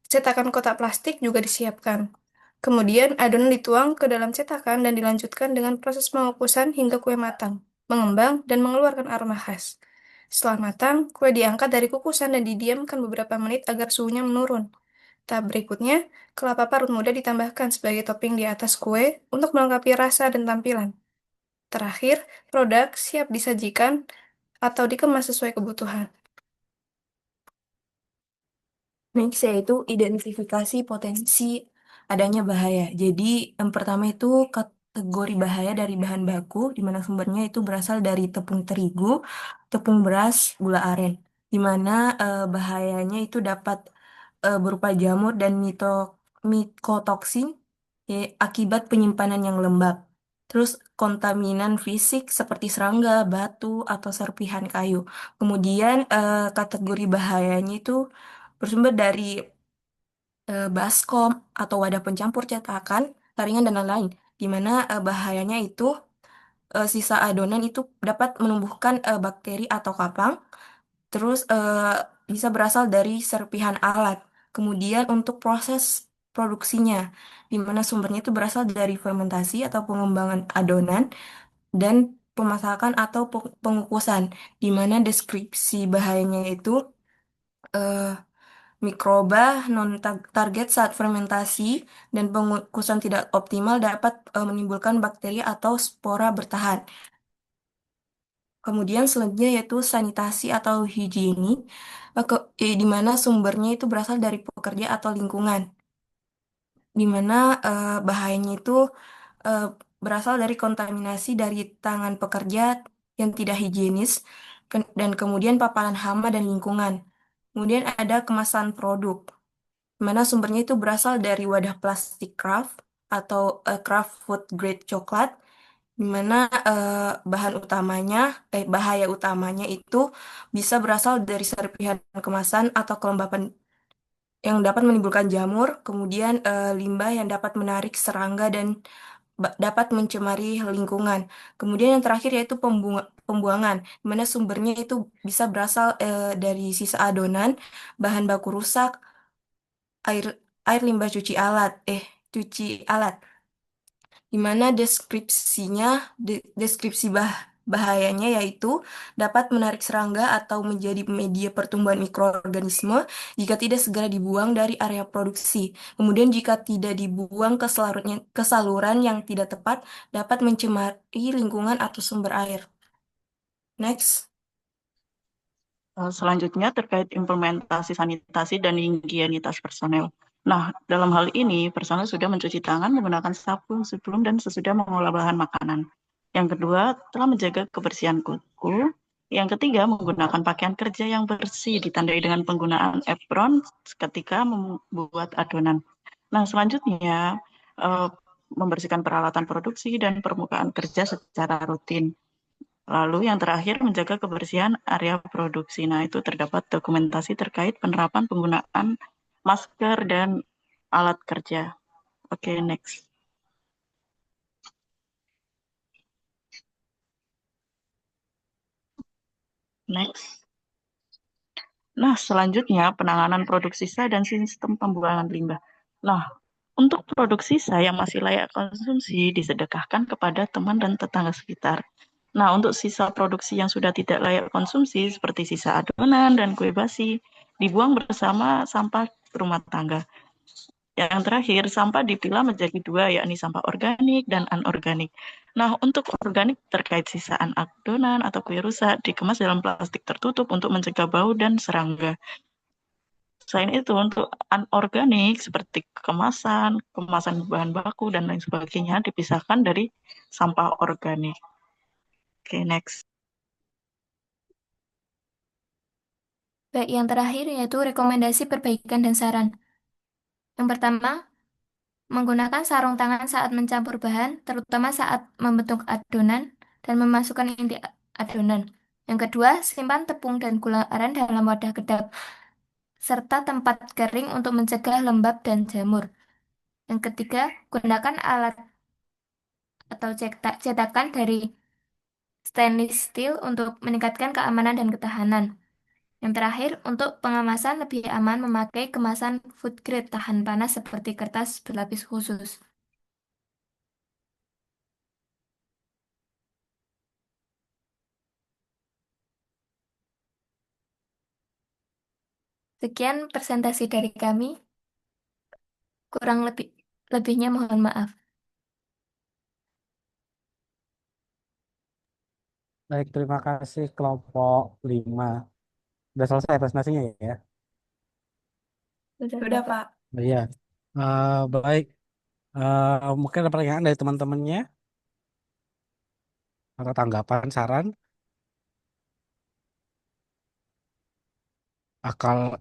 Cetakan kotak plastik juga disiapkan. Kemudian adonan dituang ke dalam cetakan dan dilanjutkan dengan proses pengukusan hingga kue matang, mengembang, dan mengeluarkan aroma khas. Setelah matang, kue diangkat dari kukusan dan didiamkan beberapa menit agar suhunya menurun. Tahap berikutnya, kelapa parut muda ditambahkan sebagai topping di atas kue untuk melengkapi rasa dan tampilan. Terakhir, produk siap disajikan atau dikemas sesuai kebutuhan. Next yaitu identifikasi potensi adanya bahaya. Jadi yang pertama itu kategori bahaya dari bahan baku, di mana sumbernya itu berasal dari tepung terigu, tepung beras, gula aren. Di mana bahayanya itu dapat berupa jamur dan mikotoksin ya, akibat penyimpanan yang lembab. Terus kontaminan fisik seperti serangga, batu, atau serpihan kayu. Kemudian kategori bahayanya itu bersumber dari baskom atau wadah pencampur cetakan, saringan dan lain-lain. Di mana bahayanya itu sisa adonan itu dapat menumbuhkan bakteri atau kapang, terus bisa berasal dari serpihan alat. Kemudian untuk proses produksinya, di mana sumbernya itu berasal dari fermentasi atau pengembangan adonan dan pemasakan atau pengukusan, di mana deskripsi bahayanya itu eh, mikroba non-target saat fermentasi dan pengukusan tidak optimal dapat menimbulkan bakteri atau spora bertahan. Kemudian selanjutnya yaitu sanitasi atau higienik, di mana sumbernya itu berasal dari pekerja atau lingkungan, di mana bahayanya itu eh, berasal dari kontaminasi dari tangan pekerja yang tidak higienis, dan kemudian paparan hama dan lingkungan. Kemudian ada kemasan produk, di mana sumbernya itu berasal dari wadah plastik craft atau craft food grade coklat, di mana bahan utamanya, bahaya utamanya itu bisa berasal dari serpihan kemasan atau kelembapan yang dapat menimbulkan jamur, kemudian limbah yang dapat menarik serangga dan dapat mencemari lingkungan. Kemudian yang terakhir yaitu pembuangan, di mana sumbernya itu bisa berasal dari sisa adonan, bahan baku rusak, air air limbah cuci alat, di mana deskripsi bahayanya yaitu dapat menarik serangga atau menjadi media pertumbuhan mikroorganisme jika tidak segera dibuang dari area produksi. Kemudian jika tidak dibuang ke saluran yang tidak tepat, dapat mencemari lingkungan atau sumber air. Next. Selanjutnya terkait implementasi sanitasi dan higienitas personel. Nah, dalam hal ini, personel sudah mencuci tangan menggunakan sabun sebelum dan sesudah mengolah bahan makanan. Yang kedua, telah menjaga kebersihan kuku. Yang ketiga, menggunakan pakaian kerja yang bersih, ditandai dengan penggunaan apron ketika membuat adonan. Nah, selanjutnya, eh, membersihkan peralatan produksi dan permukaan kerja secara rutin. Lalu yang terakhir menjaga kebersihan area produksi. Nah, itu terdapat dokumentasi terkait penerapan penggunaan masker dan alat kerja. Oke, next. Next. Nah, selanjutnya penanganan produk sisa dan sistem pembuangan limbah. Nah, untuk produk sisa yang masih layak konsumsi disedekahkan kepada teman dan tetangga sekitar. Nah, untuk sisa produksi yang sudah tidak layak konsumsi seperti sisa adonan dan kue basi dibuang bersama sampah rumah tangga. Yang terakhir, sampah dipilah menjadi dua, yakni sampah organik dan anorganik. Nah, untuk organik terkait sisaan adonan atau kue rusak dikemas dalam plastik tertutup untuk mencegah bau dan serangga. Selain itu, untuk anorganik seperti kemasan, kemasan bahan baku, dan lain sebagainya dipisahkan dari sampah organik. Oke, next. Baik, yang terakhir yaitu rekomendasi perbaikan dan saran. Yang pertama, menggunakan sarung tangan saat mencampur bahan, terutama saat membentuk adonan dan memasukkan inti adonan. Yang kedua, simpan tepung dan gula aren dalam wadah kedap, serta tempat kering untuk mencegah lembab dan jamur. Yang ketiga, gunakan alat atau cetakan dari stainless steel untuk meningkatkan keamanan dan ketahanan. Yang terakhir, untuk pengemasan lebih aman memakai kemasan food grade tahan panas seperti kertas berlapis khusus. Sekian presentasi dari kami. Kurang lebihnya mohon maaf. Baik, terima kasih kelompok 5. Udah selesai presentasinya ya? Udah, Pak. Iya. Baik. Mungkin ada pertanyaan dari teman-temannya atau tanggapan, saran. Akal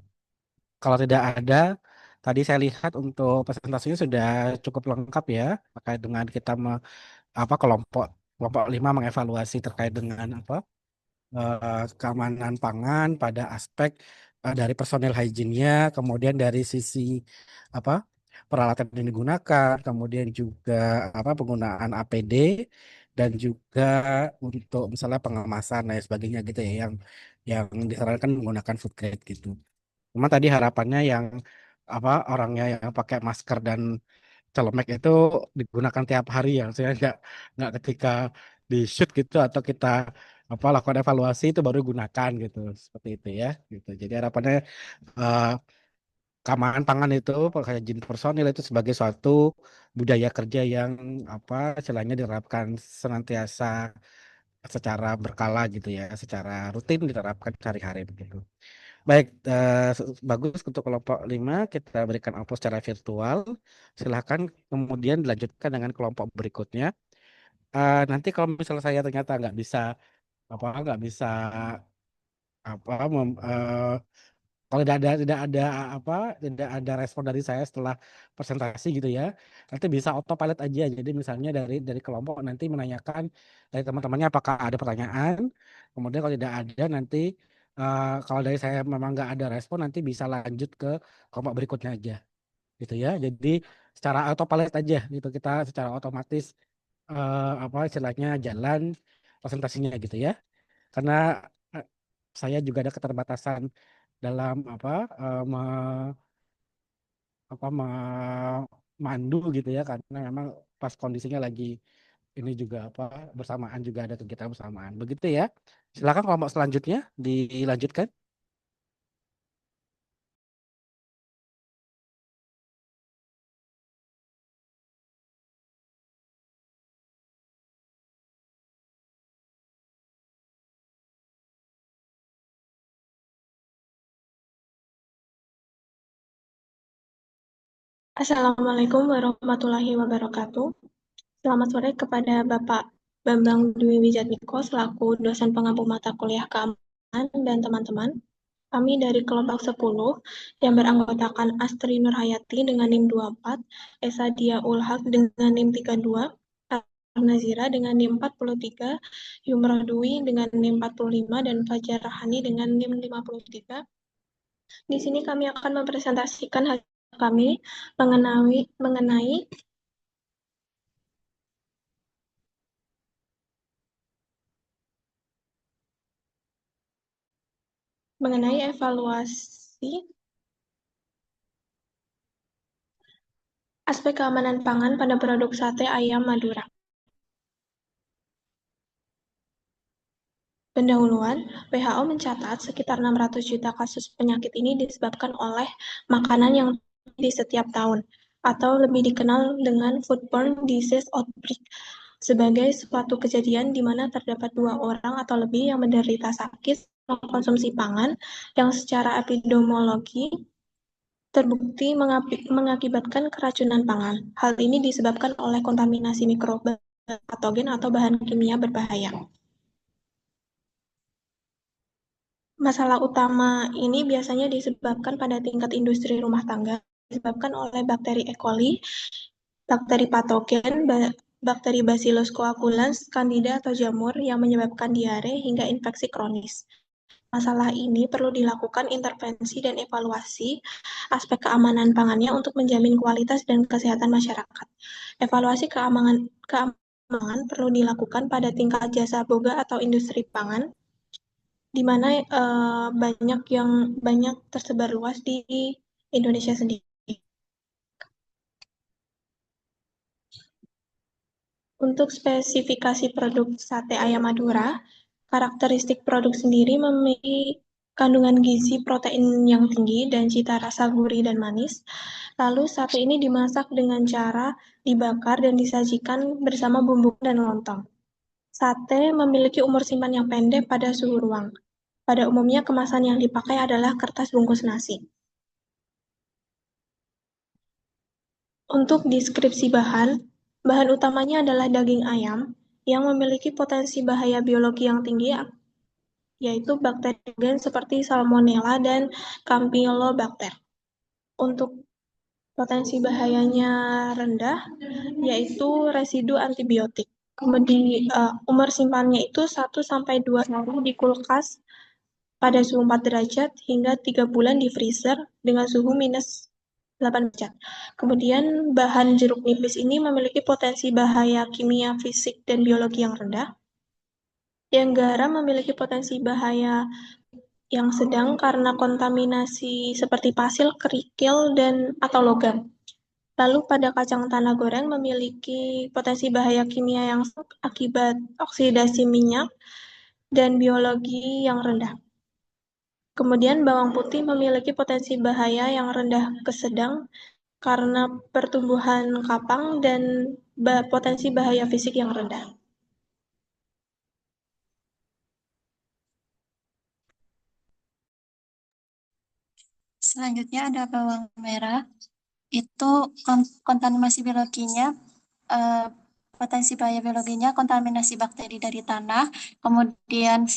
Kalau tidak ada, tadi saya lihat untuk presentasinya sudah cukup lengkap ya, terkait dengan kita apa kelompok kelompok 5 mengevaluasi terkait dengan apa keamanan pangan pada aspek dari personel hygiene-nya, kemudian dari sisi apa peralatan yang digunakan, kemudian juga apa penggunaan APD dan juga untuk misalnya pengemasan dan sebagainya gitu ya yang disarankan menggunakan food grade gitu. Cuma tadi harapannya yang apa orangnya yang pakai masker dan celemek itu digunakan tiap hari ya, saya nggak ketika di shoot gitu atau kita apa lakukan evaluasi itu baru gunakan gitu, seperti itu ya, gitu. Jadi harapannya eh, keamanan pangan itu jin personil itu sebagai suatu budaya kerja yang apa istilahnya diterapkan senantiasa secara berkala gitu ya, secara rutin diterapkan sehari-hari begitu. Baik, bagus untuk kelompok 5 kita berikan amplop secara virtual. Silahkan kemudian dilanjutkan dengan kelompok berikutnya. Nanti kalau misalnya saya ternyata nggak bisa apa kalau tidak ada apa tidak ada respon dari saya setelah presentasi gitu ya, nanti bisa autopilot aja. Jadi misalnya dari kelompok nanti menanyakan dari teman-temannya apakah ada pertanyaan, kemudian kalau tidak ada nanti kalau dari saya memang nggak ada respon nanti bisa lanjut ke kelompok berikutnya aja gitu ya. Jadi secara autopilot aja gitu kita secara otomatis apa istilahnya jalan presentasinya gitu ya, karena eh, saya juga ada keterbatasan dalam apa memandu gitu ya, karena memang pas kondisinya lagi ini juga apa bersamaan juga ada kegiatan bersamaan begitu ya. Silakan kelompok selanjutnya dilanjutkan. Assalamualaikum warahmatullahi wabarakatuh. Selamat sore kepada Bapak Bambang Dwi Wijatmiko selaku dosen pengampu mata kuliah keamanan dan teman-teman. Kami dari kelompok 10 yang beranggotakan Astri Nurhayati dengan NIM 24, Esa Dia Ulhaq dengan NIM 32, Nazira dengan NIM 43, Yumro Dwi dengan NIM 45, dan Fajar Rahani dengan NIM 53. Di sini kami akan mempresentasikan hasil kami mengenai evaluasi aspek keamanan pangan pada produk sate ayam Madura. Pendahuluan, WHO mencatat sekitar 600 juta kasus penyakit ini disebabkan oleh makanan yang di setiap tahun, atau lebih dikenal dengan foodborne disease outbreak, sebagai suatu kejadian di mana terdapat 2 orang atau lebih yang menderita sakit mengkonsumsi pangan yang secara epidemiologi terbukti mengakibatkan keracunan pangan. Hal ini disebabkan oleh kontaminasi mikroba, patogen, atau bahan kimia berbahaya. Masalah utama ini biasanya disebabkan pada tingkat industri rumah tangga, disebabkan oleh bakteri E. coli, bakteri patogen, bakteri Bacillus coagulans, Candida atau jamur yang menyebabkan diare hingga infeksi kronis. Masalah ini perlu dilakukan intervensi dan evaluasi aspek keamanan pangannya untuk menjamin kualitas dan kesehatan masyarakat. Evaluasi keamanan perlu dilakukan pada tingkat jasa boga atau industri pangan, di mana banyak tersebar luas di Indonesia sendiri. Untuk spesifikasi produk sate ayam Madura, karakteristik produk sendiri memiliki kandungan gizi protein yang tinggi dan cita rasa gurih dan manis. Lalu sate ini dimasak dengan cara dibakar dan disajikan bersama bumbu dan lontong. Sate memiliki umur simpan yang pendek pada suhu ruang. Pada umumnya kemasan yang dipakai adalah kertas bungkus nasi. Untuk deskripsi bahan, bahan utamanya adalah daging ayam yang memiliki potensi bahaya biologi yang tinggi, yaitu bakteri gen seperti Salmonella dan Campylobacter. Untuk potensi bahayanya rendah, yaitu residu antibiotik. Kemudian umur simpannya itu 1-2 hari di kulkas pada suhu 4 derajat hingga 3 bulan di freezer dengan suhu minus 8 derajat. Kemudian bahan jeruk nipis ini memiliki potensi bahaya kimia, fisik, dan biologi yang rendah. Yang garam memiliki potensi bahaya yang sedang karena kontaminasi seperti pasir, kerikil, dan atau logam. Lalu pada kacang tanah goreng memiliki potensi bahaya kimia yang akibat oksidasi minyak dan biologi yang rendah. Kemudian bawang putih memiliki potensi bahaya yang rendah ke sedang karena pertumbuhan kapang dan potensi bahaya fisik yang rendah. Selanjutnya ada bawang merah. Itu kontaminasi biologinya, potensi bahaya biologinya kontaminasi bakteri dari tanah, kemudian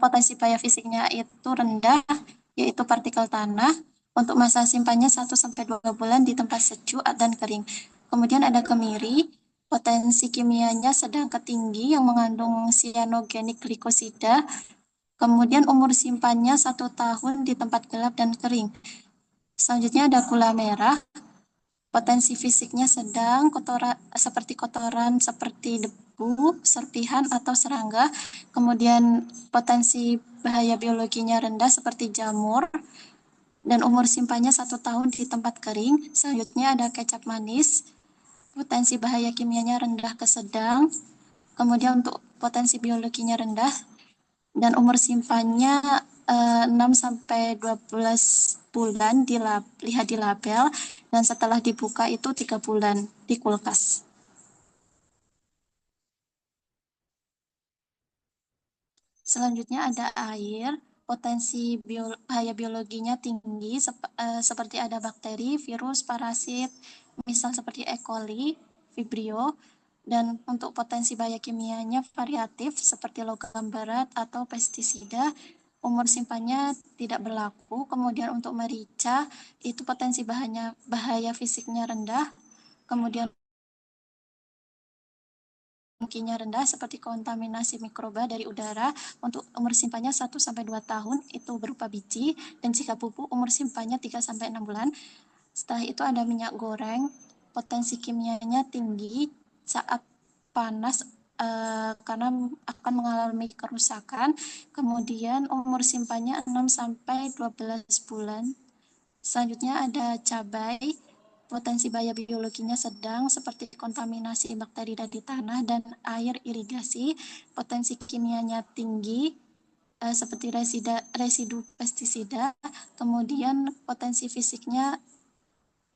potensi bahaya fisiknya itu rendah, yaitu partikel tanah. Untuk masa simpannya 1-2 bulan di tempat sejuk dan kering. Kemudian ada kemiri, potensi kimianya sedang ke tinggi yang mengandung cyanogenik glikosida. Kemudian umur simpannya 1 tahun di tempat gelap dan kering. Selanjutnya ada gula merah, potensi fisiknya sedang, seperti kotoran, seperti debu, serpihan, atau serangga. Kemudian potensi bahaya biologinya rendah seperti jamur, dan umur simpannya 1 tahun di tempat kering. Selanjutnya ada kecap manis, potensi bahaya kimianya rendah ke sedang. Kemudian untuk potensi biologinya rendah, dan umur simpannya 6-12 bulan lihat di label, dan setelah dibuka itu 3 bulan di kulkas. Selanjutnya ada air, potensi bahaya biologinya tinggi, seperti ada bakteri, virus, parasit, misal seperti E. coli, Vibrio, dan untuk potensi bahaya kimianya variatif seperti logam berat atau pestisida. Umur simpannya tidak berlaku. Kemudian untuk merica, itu potensi bahaya fisiknya rendah. Kemudian mungkinnya rendah seperti kontaminasi mikroba dari udara. Untuk umur simpannya 1-2 tahun itu berupa biji, dan jika pupuk umur simpannya 3-6 bulan. Setelah itu ada minyak goreng, potensi kimianya tinggi saat panas karena akan mengalami kerusakan. Kemudian umur simpannya 6-12 bulan. Selanjutnya ada cabai, potensi bahaya biologinya sedang seperti kontaminasi bakteri dari tanah dan air irigasi. Potensi kimianya tinggi seperti residu pestisida. Kemudian potensi fisiknya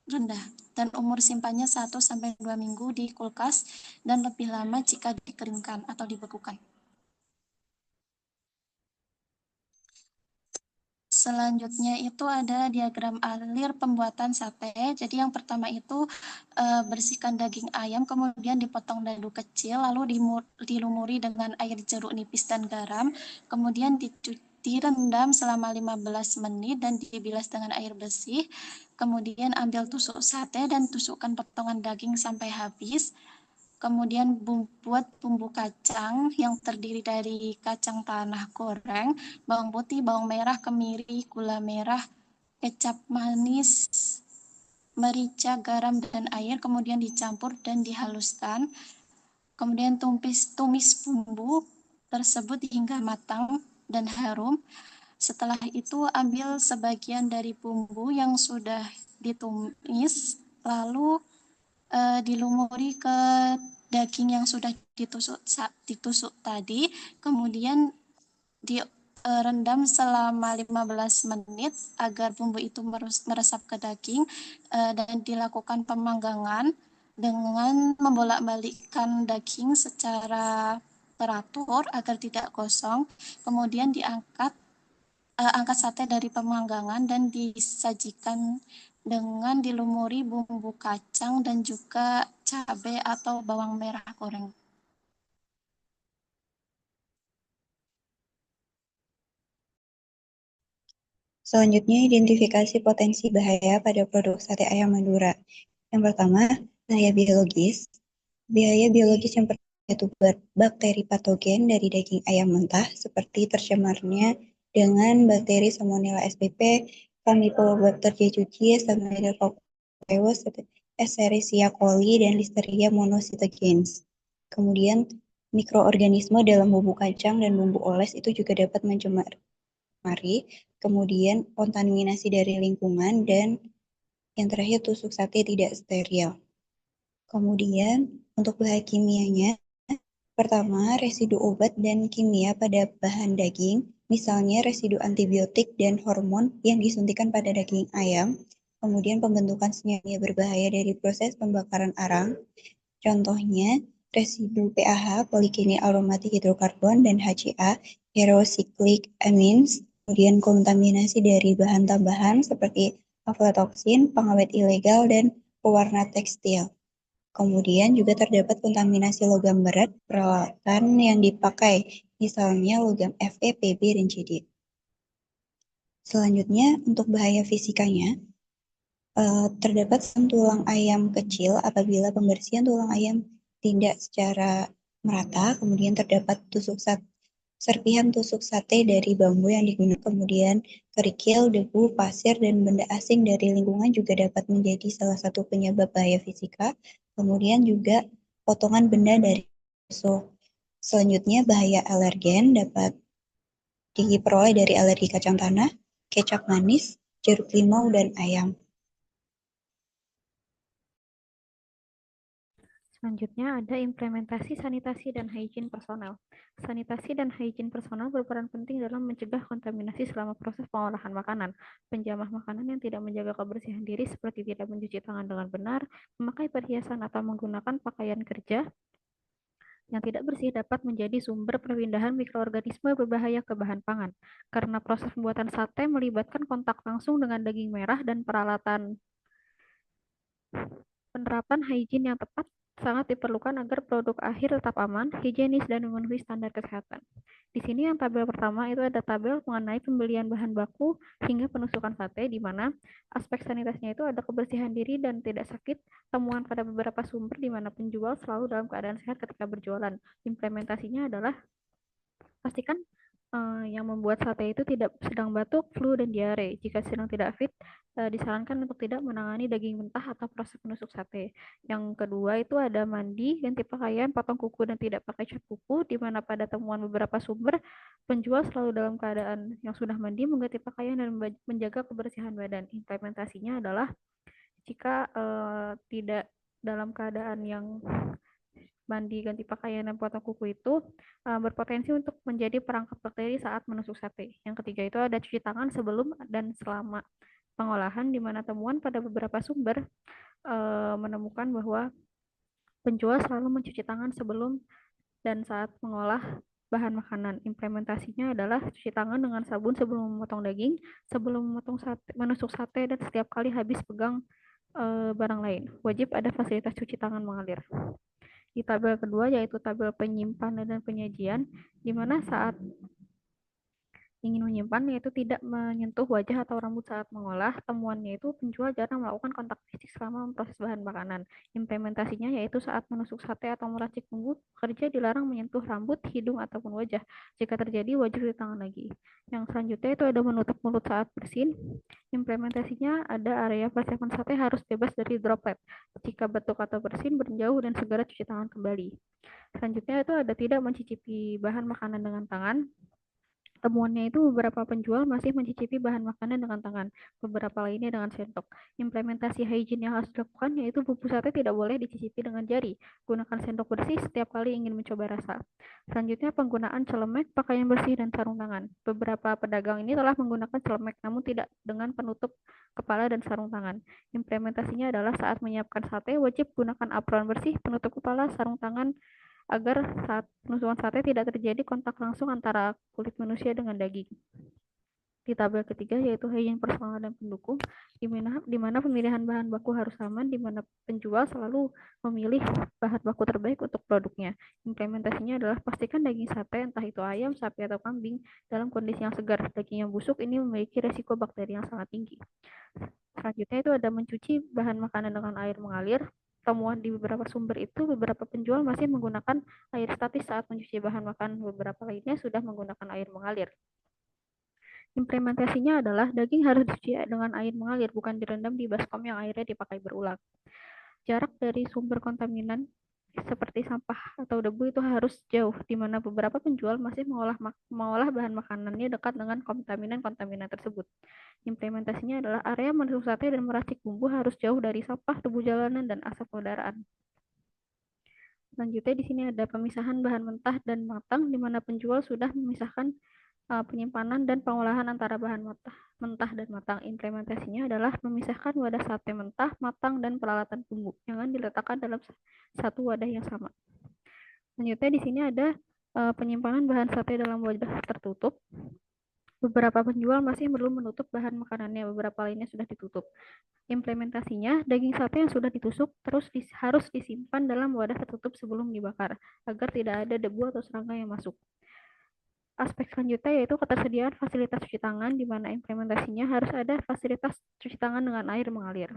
rendah, dan umur simpannya 1-2 minggu di kulkas dan lebih lama jika dikeringkan atau dibekukan. Selanjutnya itu ada diagram alir pembuatan sate. Jadi yang pertama itu bersihkan daging ayam, kemudian dipotong dadu kecil, lalu dilumuri dengan air jeruk nipis dan garam, kemudian direndam selama 15 menit dan dibilas dengan air bersih. Kemudian ambil tusuk sate dan tusukkan potongan daging sampai habis. Kemudian buat bumbu kacang yang terdiri dari kacang tanah goreng, bawang putih, bawang merah, kemiri, gula merah, kecap manis, merica, garam, dan air. Kemudian dicampur dan dihaluskan. Kemudian tumis bumbu tersebut hingga matang. dan harum. Setelah itu ambil sebagian dari bumbu yang sudah ditumis, lalu dilumuri ke daging yang sudah ditusuk tadi, kemudian direndam selama 15 menit agar bumbu itu meresap ke daging, dan dilakukan pemanggangan dengan membolak-balikkan daging secara teratur agar tidak gosong. Kemudian angkat sate dari pemanggangan dan disajikan dengan dilumuri bumbu kacang dan juga cabai atau bawang merah goreng. Selanjutnya, identifikasi potensi bahaya pada produk sate ayam Madura. Yang pertama, bahaya biologis. Bahaya biologis yang pertama yaitu bakteri patogen dari daging ayam mentah seperti tercemarnya dengan bakteri Salmonella spp, Campylobacter jejuni, Salmonella cockroach, Escherichia coli, dan Listeria monocytogenes. Kemudian, mikroorganisme dalam bumbu kacang dan bumbu oles itu juga dapat mencemari. Kemudian, kontaminasi dari lingkungan, dan yang terakhir tusuk sate tidak steril. Kemudian, untuk bahan kimianya, pertama, residu obat dan kimia pada bahan daging, misalnya residu antibiotik dan hormon yang disuntikan pada daging ayam. Kemudian, pembentukan senyawa kimia berbahaya dari proses pembakaran arang. Contohnya, residu PAH, polikini aromatik hidrokarbon, dan HCA, heterocyclic amines. Kemudian, kontaminasi dari bahan tambahan seperti aflatoksin, pengawet ilegal, dan pewarna tekstil. Kemudian juga terdapat kontaminasi logam berat peralatan yang dipakai, misalnya logam Fe, Pb, dan Cd. Selanjutnya, untuk bahaya fisikanya, terdapat tulang ayam kecil apabila pembersihan tulang ayam tidak secara merata, kemudian terdapat serpihan tusuk sate dari bambu yang digunakan, kemudian kerikil, debu, pasir, dan benda asing dari lingkungan juga dapat menjadi salah satu penyebab bahaya fisika. Kemudian juga potongan benda dari musuh. Selanjutnya, bahaya alergen dapat diperoleh dari alergi kacang tanah, kecap manis, jeruk limau, dan ayam. Selanjutnya ada implementasi sanitasi dan hygiene personel. Sanitasi dan hygiene personel berperan penting dalam mencegah kontaminasi selama proses pengolahan makanan. Penjamah makanan yang tidak menjaga kebersihan diri seperti tidak mencuci tangan dengan benar, memakai perhiasan atau menggunakan pakaian kerja yang tidak bersih dapat menjadi sumber perpindahan mikroorganisme berbahaya ke bahan pangan. Karena proses pembuatan sate melibatkan kontak langsung dengan daging merah dan peralatan, penerapan hygiene yang tepat sangat diperlukan agar produk akhir tetap aman, higienis, dan memenuhi standar kesehatan. Di sini yang tabel pertama itu ada tabel mengenai pembelian bahan baku hingga penusukan sate, di mana aspek sanitasinya itu ada kebersihan diri dan tidak sakit, temuan pada beberapa sumber di mana penjual selalu dalam keadaan sehat ketika berjualan. Implementasinya adalah pastikan yang membuat sate itu tidak sedang batuk, flu, dan diare. Jika sedang tidak fit, disarankan untuk tidak menangani daging mentah atau proses penusuk sate. Yang kedua itu ada mandi, ganti pakaian, potong kuku, dan tidak pakai cat kuku, di mana pada temuan beberapa sumber, penjual selalu dalam keadaan yang sudah mandi, mengganti pakaian, dan menjaga kebersihan badan. Implementasinya adalah jika tidak dalam keadaan yang mandi, ganti pakaian, dan potong kuku itu berpotensi untuk menjadi perangkap bakteri saat menusuk sate. Yang ketiga itu ada cuci tangan sebelum dan selama pengolahan, di mana temuan pada beberapa sumber menemukan bahwa penjual selalu mencuci tangan sebelum dan saat mengolah bahan makanan. Implementasinya adalah cuci tangan dengan sabun sebelum memotong daging, sebelum memotong sate, menusuk sate, dan setiap kali habis pegang barang lain. Wajib ada fasilitas cuci tangan mengalir. Di tabel kedua yaitu tabel penyimpanan dan penyajian, di mana saat ingin menyimpan yaitu tidak menyentuh wajah atau rambut saat mengolah. Temuannya itu penjual jarang melakukan kontak fisik selama memproses bahan makanan. Implementasinya yaitu saat menusuk sate atau meracik bumbu, pekerja dilarang menyentuh rambut, hidung, ataupun wajah. Jika terjadi, wajib cuci tangan lagi. Yang selanjutnya itu ada menutup mulut saat bersin. Implementasinya ada area persiapan sate harus bebas dari droplet. Jika batuk atau bersin, berjauh dan segera cuci tangan kembali. Selanjutnya itu ada tidak mencicipi bahan makanan dengan tangan. Temuannya itu beberapa penjual masih mencicipi bahan makanan dengan tangan, beberapa lainnya dengan sendok. Implementasi hygiene yang harus dilakukan yaitu bubuk sate tidak boleh dicicipi dengan jari. Gunakan sendok bersih setiap kali ingin mencoba rasa. Selanjutnya penggunaan celemek, pakaian bersih, dan sarung tangan. Beberapa pedagang ini telah menggunakan celemek namun tidak dengan penutup kepala dan sarung tangan. Implementasinya adalah saat menyiapkan sate wajib gunakan apron bersih, penutup kepala, sarung tangan, agar saat penusukan sate tidak terjadi kontak langsung antara kulit manusia dengan daging. Di tabel ketiga yaitu hygiene personal dan pendukung, di mana pemilihan bahan baku harus aman, di mana penjual selalu memilih bahan baku terbaik untuk produknya. Implementasinya adalah pastikan daging sate, entah itu ayam, sapi, atau kambing, dalam kondisi yang segar. Daging yang busuk ini memiliki resiko bakteri yang sangat tinggi. Selanjutnya itu ada mencuci bahan makanan dengan air mengalir. Temuan di beberapa sumber itu, beberapa penjual masih menggunakan air statis saat mencuci bahan makanan, beberapa lainnya sudah menggunakan air mengalir. Implementasinya adalah daging harus dicuci dengan air mengalir, bukan direndam di baskom yang airnya dipakai berulang. Jarak dari sumber kontaminan seperti sampah atau debu itu harus jauh, di mana beberapa penjual masih mengolah bahan makanannya dekat dengan kontaminan tersebut. Implementasinya adalah area menusuk sate dan meracik bumbu harus jauh dari sampah, debu jalanan, dan asap kendaraan. Selanjutnya di sini ada pemisahan bahan mentah dan matang, di mana penjual sudah memisahkan penyimpanan dan pengolahan antara bahan mentah dan matang. Implementasinya adalah memisahkan wadah sate mentah, matang, dan peralatan bumbu. Jangan diletakkan dalam satu wadah yang sama. Selanjutnya di sini ada penyimpanan bahan sate dalam wadah tertutup. Beberapa penjual masih belum menutup bahan makanannya, beberapa lainnya sudah ditutup. Implementasinya, daging sate yang sudah ditusuk harus disimpan dalam wadah tertutup sebelum dibakar, agar tidak ada debu atau serangga yang masuk. Aspek selanjutnya yaitu ketersediaan fasilitas cuci tangan, di mana implementasinya harus ada fasilitas cuci tangan dengan air mengalir.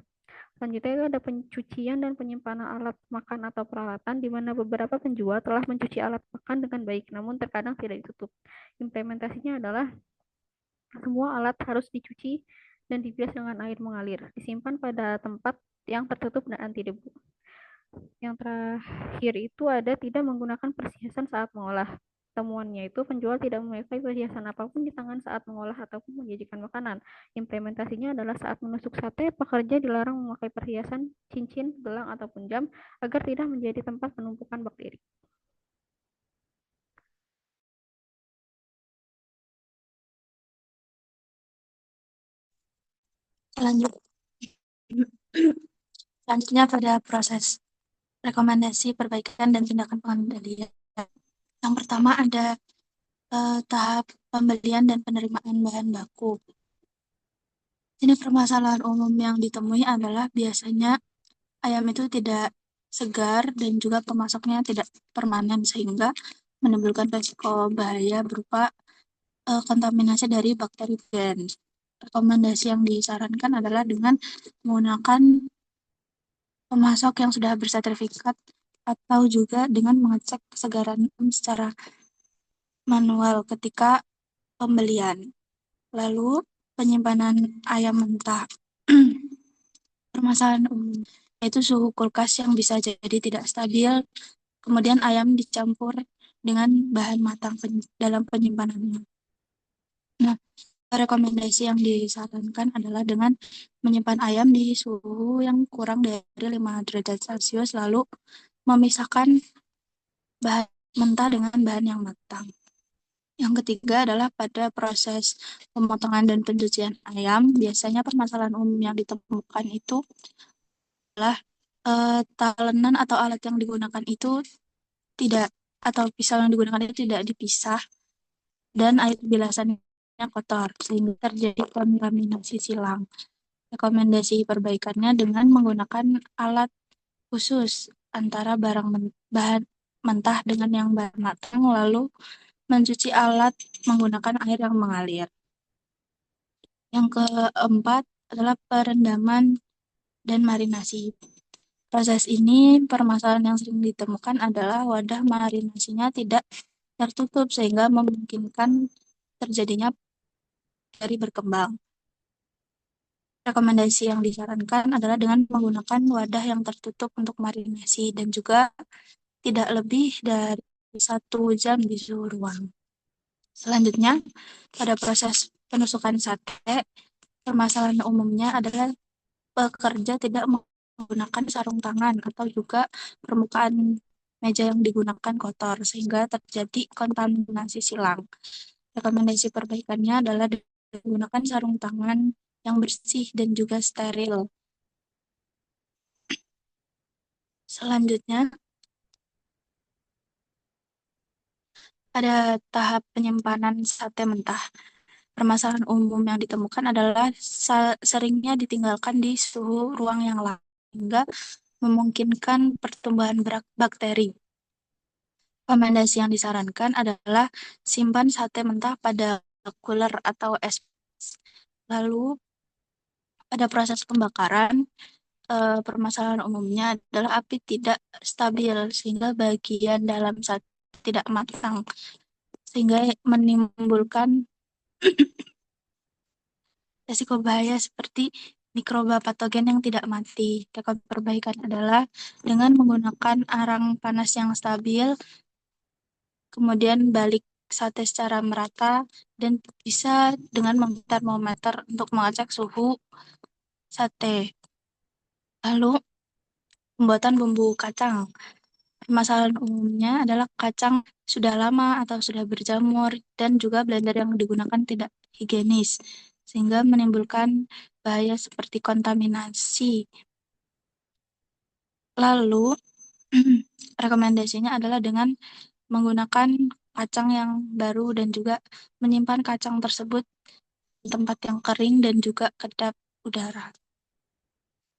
Selanjutnya itu ada pencucian dan penyimpanan alat makan atau peralatan, di mana beberapa penjual telah mencuci alat makan dengan baik, namun terkadang tidak ditutup. Implementasinya adalah semua alat harus dicuci dan dibilas dengan air mengalir, disimpan pada tempat yang tertutup dan anti debu. Yang terakhir itu ada tidak menggunakan perhiasan saat mengolah. Temuannya itu penjual tidak memakai perhiasan apapun di tangan saat mengolah ataupun menyajikan makanan. Implementasinya adalah saat menusuk sate, pekerja dilarang memakai perhiasan, cincin, gelang, ataupun jam agar tidak menjadi tempat penumpukan bakteri. Selanjutnya pada proses rekomendasi perbaikan dan tindakan pengendalian. Yang pertama ada tahap pembelian dan penerimaan bahan baku. Ini permasalahan umum yang ditemui adalah biasanya ayam itu tidak segar dan juga pemasoknya tidak permanen, sehingga menimbulkan risiko bahaya berupa kontaminasi dari bakteri gen. Rekomendasi yang disarankan adalah dengan menggunakan pemasok yang sudah bersertifikat atau juga dengan mengecek kesegaran secara manual ketika pembelian. Lalu penyimpanan ayam mentah. Permasalahan umum yaitu suhu kulkas yang bisa jadi tidak stabil, kemudian ayam dicampur dengan bahan matang dalam penyimpanannya. Nah, rekomendasi yang disarankan adalah dengan menyimpan ayam di suhu yang kurang dari 5 derajat Celcius, lalu memisahkan bahan mentah dengan bahan yang matang. Yang ketiga adalah pada proses pemotongan dan pencucian ayam, biasanya permasalahan umum yang ditemukan itu adalah talenan atau alat yang digunakan itu tidak, atau pisau yang digunakan itu tidak dipisah, dan air bilasannya kotor, sehingga terjadi kontaminasi silang. Rekomendasi perbaikannya dengan menggunakan alat khusus antara bahan mentah dengan yang bahan matang, lalu mencuci alat menggunakan air yang mengalir. Yang keempat adalah perendaman dan marinasi. Proses ini, permasalahan yang sering ditemukan adalah wadah marinasinya tidak tertutup, sehingga memungkinkan terjadinya bakteri berkembang. Rekomendasi yang disarankan adalah dengan menggunakan wadah yang tertutup untuk marinasi dan juga tidak lebih dari 1 jam di suhu ruang. Selanjutnya, pada proses penusukan sate, permasalahan umumnya adalah pekerja tidak menggunakan sarung tangan atau juga permukaan meja yang digunakan kotor sehingga terjadi kontaminasi silang. Rekomendasi perbaikannya adalah menggunakan sarung tangan yang bersih dan juga steril. Selanjutnya, pada tahap penyimpanan sate mentah, permasalahan umum yang ditemukan adalah seringnya ditinggalkan di suhu ruang yang lama hingga memungkinkan pertumbuhan bakteri. Rekomendasi yang disarankan adalah simpan sate mentah pada cooler atau es. Lalu, pada proses pembakaran, permasalahan umumnya adalah api tidak stabil sehingga bagian dalam sate tidak matang, sehingga menimbulkan risiko bahaya seperti mikroba patogen yang tidak mati. Teknik perbaikan adalah dengan menggunakan arang panas yang stabil, kemudian balik sate secara merata, dan bisa dengan menggunakan termometer untuk mengecek suhu sate. Lalu, pembuatan bumbu kacang. Permasalahan umumnya adalah kacang sudah lama atau sudah berjamur dan juga blender yang digunakan tidak higienis, sehingga menimbulkan bahaya seperti kontaminasi. Lalu, rekomendasinya adalah dengan menggunakan kacang yang baru dan juga menyimpan kacang tersebut di tempat yang kering dan juga kedap udara.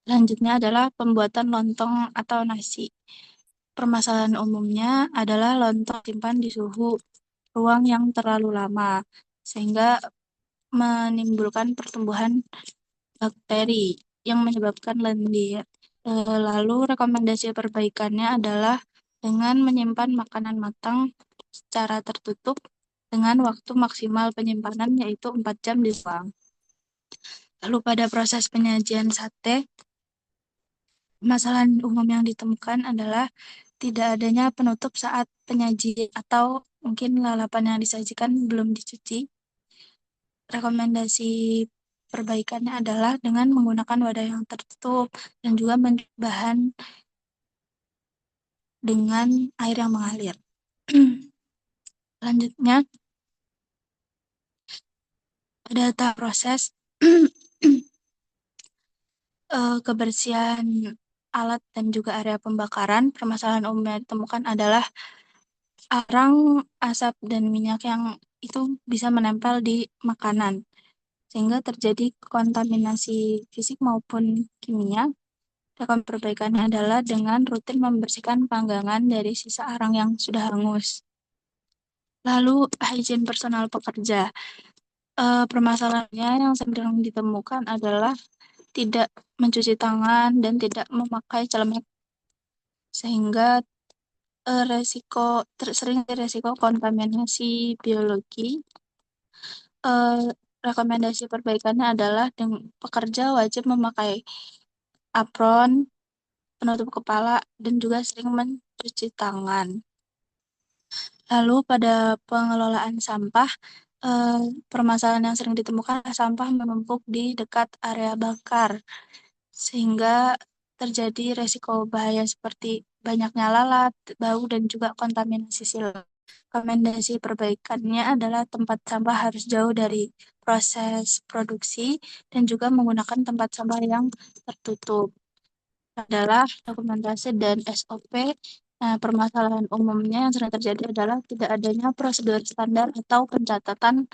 Selanjutnya adalah pembuatan lontong atau nasi. Permasalahan umumnya adalah lontong simpan di suhu ruang yang terlalu lama, sehingga menimbulkan pertumbuhan bakteri yang menyebabkan lendir. Lalu rekomendasi perbaikannya adalah dengan menyimpan makanan matang secara tertutup dengan waktu maksimal penyimpanan yaitu 4 jam di ruang. Lalu pada proses penyajian sate, masalah umum yang ditemukan adalah tidak adanya penutup saat penyajian atau mungkin lalapan yang disajikan belum dicuci. Rekomendasi perbaikannya adalah dengan menggunakan wadah yang tertutup dan juga bahan dengan air yang mengalir. Selanjutnya, pada tahap proses kebersihan alat dan juga area pembakaran, permasalahan umum yang ditemukan adalah arang, asap, dan minyak yang itu bisa menempel di makanan, sehingga terjadi kontaminasi fisik maupun kimia. Rekomendasi perbaikannya adalah dengan rutin membersihkan panggangan dari sisa arang yang sudah hangus. Lalu, hygiene personal pekerja. Permasalahannya yang sering ditemukan adalah tidak mencuci tangan dan tidak memakai celemek, sehingga sering resiko kontaminasi biologi. Rekomendasi perbaikannya adalah pekerja wajib memakai apron, penutup kepala, dan juga sering mencuci tangan. Lalu pada pengelolaan sampah, permasalahan yang sering ditemukan adalah sampah menumpuk di dekat area bakar, sehingga terjadi resiko bahaya seperti banyaknya lalat, bau, dan juga kontaminasi silang. Rekomendasi perbaikannya adalah tempat sampah harus jauh dari proses produksi dan juga menggunakan tempat sampah yang tertutup. Adalah dokumentasi dan SOP. Permasalahan umumnya yang sering terjadi adalah tidak adanya prosedur standar atau pencatatan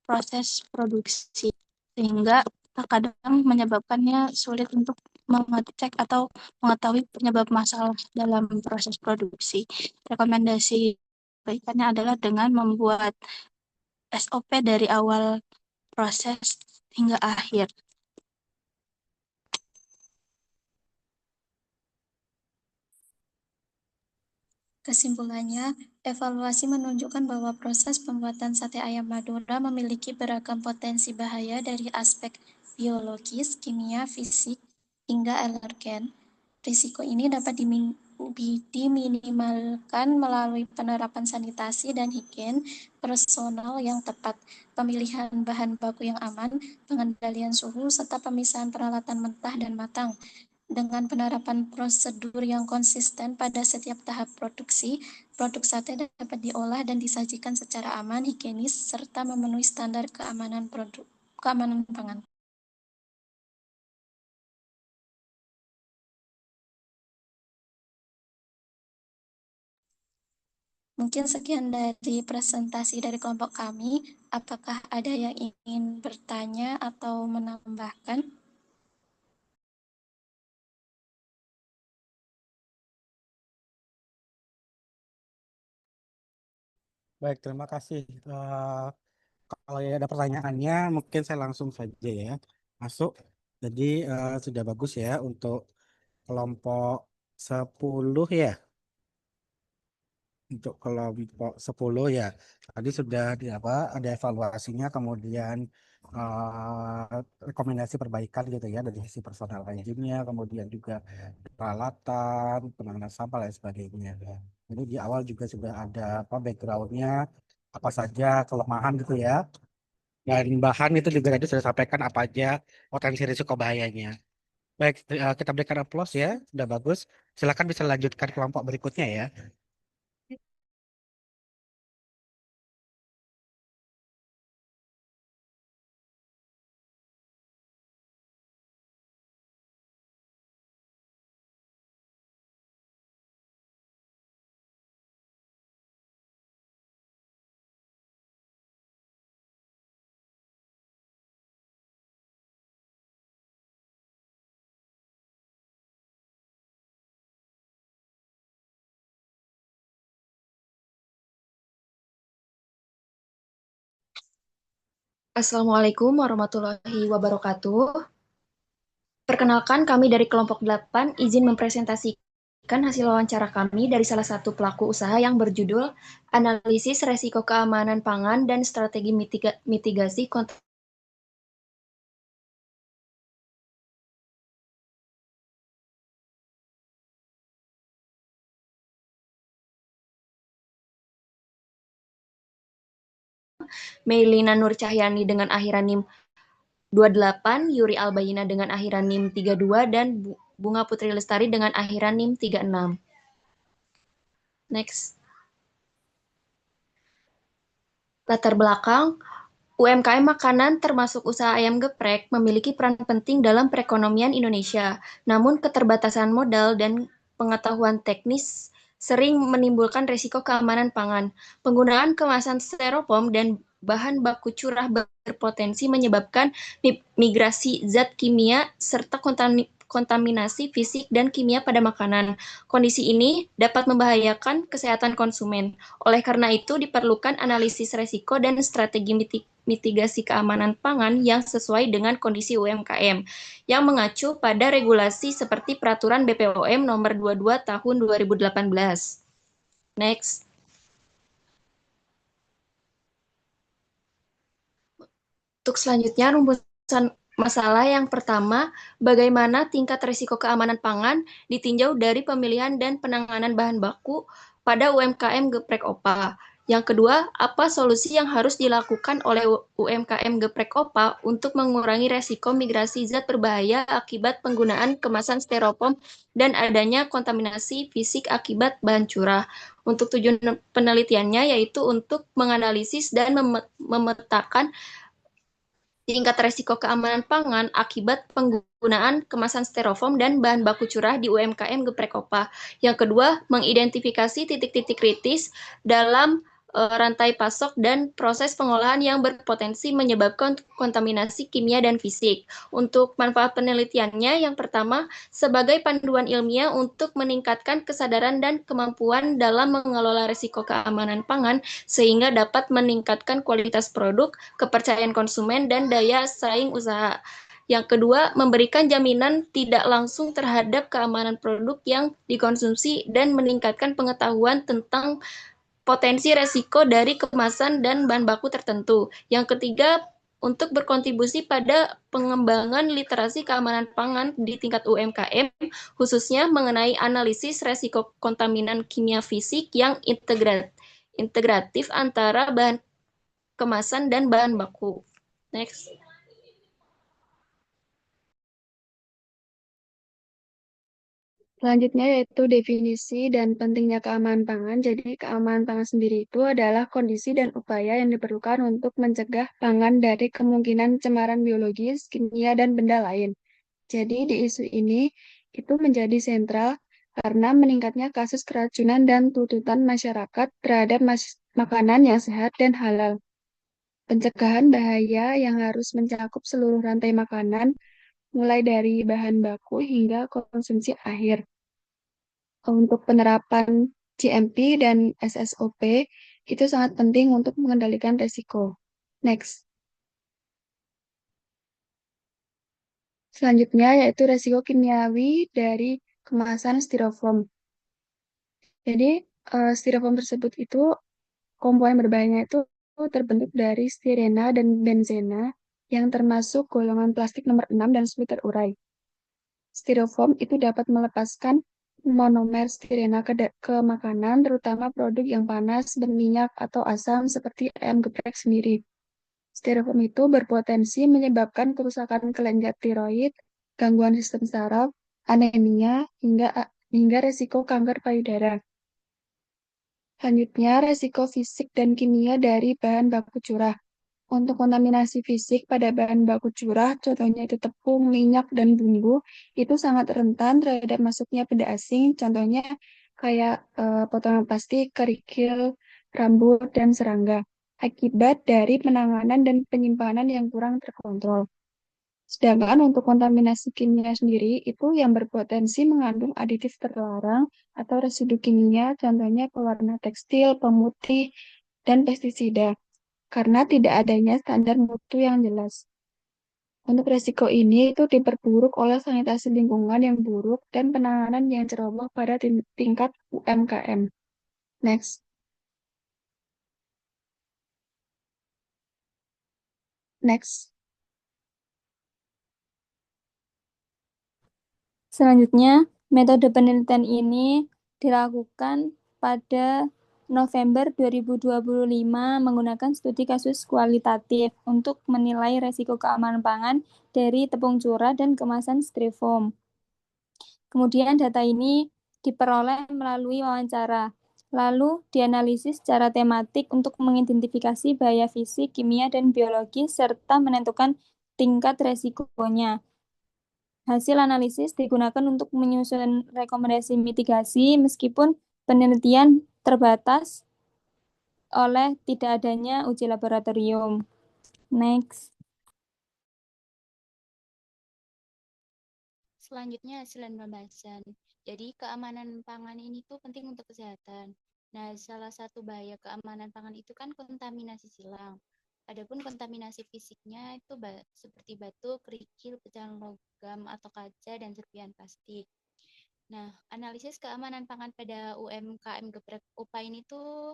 proses produksi, sehingga terkadang menyebabkannya sulit untuk mengecek atau mengetahui penyebab masalah dalam proses produksi. Rekomendasi perbaikannya adalah dengan membuat SOP dari awal proses hingga akhir. Kesimpulannya, evaluasi menunjukkan bahwa proses pembuatan sate ayam Madura memiliki beragam potensi bahaya dari aspek biologis, kimia, fisik, hingga alergen. Risiko ini dapat diminimalkan melalui penerapan sanitasi dan higien personal yang tepat, pemilihan bahan baku yang aman, pengendalian suhu, serta pemisahan peralatan mentah dan matang. Dengan penerapan prosedur yang konsisten pada setiap tahap produksi, produk sate dapat diolah dan disajikan secara aman, higienis, serta memenuhi standar keamanan pangan. Mungkin sekian dari presentasi dari kelompok kami. Apakah ada yang ingin bertanya atau menambahkan? Baik, terima kasih. Kalau ya ada pertanyaannya, mungkin saya langsung saja ya masuk. Jadi sudah bagus ya untuk kelompok 10 ya. Untuk kelompok 10 ya. Tadi sudah ada evaluasinya, kemudian rekomendasi perbaikan gitu ya dari sisi personal hygiene-nya, kemudian juga peralatan, penanganan sampah dan sebagainya. Jadi di awal juga sudah ada background-nya, apa saja kelemahan gitu ya. Dan bahan itu juga tadi sudah sampaikan apa aja potensi risiko bahayanya. Baik, kita berikan aplaus ya, sudah bagus. Silakan bisa lanjutkan kelompok berikutnya ya. Assalamualaikum warahmatullahi wabarakatuh. Perkenalkan, kami dari kelompok 8 izin mempresentasikan hasil wawancara kami dari salah satu pelaku usaha yang berjudul Analisis Resiko Keamanan Pangan dan Strategi Mitigasi Meilina Nur Cahyani dengan akhiran NIM 28, Yuri Albayina dengan akhiran NIM 32, dan Bunga Putri Lestari dengan akhiran NIM 36. Next. Latar belakang, UMKM makanan termasuk usaha ayam geprek memiliki peran penting dalam perekonomian Indonesia. Namun keterbatasan modal dan pengetahuan teknis sering menimbulkan risiko keamanan pangan. Penggunaan kemasan styrofoam dan bahan baku curah berpotensi menyebabkan migrasi zat kimia serta kontaminasi fisik dan kimia pada makanan. Kondisi ini dapat membahayakan kesehatan konsumen. Oleh karena itu, diperlukan analisis resiko dan strategi mitigasi keamanan pangan yang sesuai dengan kondisi UMKM, yang mengacu pada regulasi seperti Peraturan BPOM Nomor 22 Tahun 2018. Next. Untuk selanjutnya, rumusan masalah yang pertama, bagaimana tingkat risiko keamanan pangan ditinjau dari pemilihan dan penanganan bahan baku pada UMKM geprek OPA. Yang kedua, apa solusi yang harus dilakukan oleh UMKM geprek OPA untuk mengurangi risiko migrasi zat berbahaya akibat penggunaan kemasan styrofoam dan adanya kontaminasi fisik akibat bahan curah. Untuk tujuan penelitiannya yaitu untuk menganalisis dan memetakan tingkat resiko keamanan pangan akibat penggunaan kemasan styrofoam dan bahan baku curah di UMKM geprek OPA. Yang kedua, mengidentifikasi titik-titik kritis dalam rantai pasok dan proses pengolahan yang berpotensi menyebabkan kontaminasi kimia dan fisik. Untuk manfaat penelitiannya, yang pertama, sebagai panduan ilmiah untuk meningkatkan kesadaran dan kemampuan dalam mengelola risiko keamanan pangan sehingga dapat meningkatkan kualitas produk, kepercayaan konsumen, dan daya saing usaha. Yang kedua, memberikan jaminan tidak langsung terhadap keamanan produk yang dikonsumsi dan meningkatkan pengetahuan tentang potensi resiko dari kemasan dan bahan baku tertentu. Yang ketiga, untuk berkontribusi pada pengembangan literasi keamanan pangan di tingkat UMKM, khususnya mengenai analisis resiko kontaminan kimia fisik yang integratif antara bahan kemasan dan bahan baku. Next. Selanjutnya yaitu definisi dan pentingnya keamanan pangan. Jadi keamanan pangan sendiri itu adalah kondisi dan upaya yang diperlukan untuk mencegah pangan dari kemungkinan cemaran biologis, kimia, dan benda lain. Jadi di isu ini itu menjadi sentral karena meningkatnya kasus keracunan dan tuntutan masyarakat terhadap makanan yang sehat dan halal. Pencegahan bahaya yang harus mencakup seluruh rantai makanan, mulai dari bahan baku hingga konsumsi akhir. Untuk penerapan GMP dan SSOP itu sangat penting untuk mengendalikan risiko. Next. Selanjutnya yaitu risiko kimiawi dari kemasan styrofoam. Jadi styrofoam tersebut itu komponen berbahayanya itu terbentuk dari stirena dan benzena yang termasuk golongan plastik nomor 6 dan sulit terurai. Styrofoam itu dapat melepaskan monomer stirena ke makanan, terutama produk yang panas, berminyak, atau asam seperti ayam geprek sendiri. Styrofoam itu berpotensi menyebabkan kerusakan kelenjar tiroid, gangguan sistem saraf, anemia, hingga resiko kanker payudara. Selanjutnya, resiko fisik dan kimia dari bahan baku curah. Untuk kontaminasi fisik pada bahan baku curah, contohnya itu tepung, minyak, dan bumbu, itu sangat rentan terhadap masuknya benda asing, contohnya kayak potongan plastik, kerikil, rambut, dan serangga, akibat dari penanganan dan penyimpanan yang kurang terkontrol. Sedangkan untuk kontaminasi kimia sendiri, itu yang berpotensi mengandung aditif terlarang atau residu kimia, contohnya pewarna tekstil, pemutih, dan pestisida karena tidak adanya standar mutu yang jelas. Untuk resiko ini itu diperburuk oleh sanitasi lingkungan yang buruk dan penanganan yang ceroboh pada tingkat UMKM. Next. Next. Selanjutnya, metode penelitian ini dilakukan pada November 2025 menggunakan studi kasus kualitatif untuk menilai resiko keamanan pangan dari tepung curah dan kemasan styrofoam. Kemudian data ini diperoleh melalui wawancara, lalu dianalisis secara tematik untuk mengidentifikasi bahaya fisik, kimia, dan biologi, serta menentukan tingkat resikonya. Hasil analisis digunakan untuk menyusun rekomendasi mitigasi meskipun penelitian terbatas oleh tidak adanya uji laboratorium. Next. Selanjutnya hasil pembahasan. Jadi keamanan pangan ini tuh penting untuk kesehatan. Nah, salah satu bahaya keamanan pangan itu kan kontaminasi silang. Adapun kontaminasi fisiknya itu seperti batu, kerikil, pecahan logam atau kaca, dan serpihan plastik. Nah, analisis keamanan pangan pada UMKM Geprek UPA ini tuh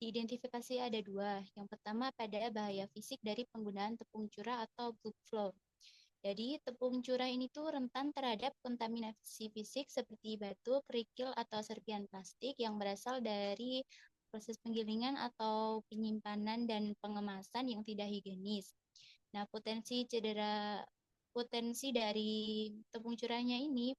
diidentifikasi ada dua. Yang pertama pada bahaya fisik dari penggunaan tepung curah atau bulk flour. Jadi tepung curah ini tuh rentan terhadap kontaminasi fisik seperti batu, kerikil, atau serpihan plastik yang berasal dari proses penggilingan atau penyimpanan dan pengemasan yang tidak higienis. Nah, potensi dari tepung curahnya ini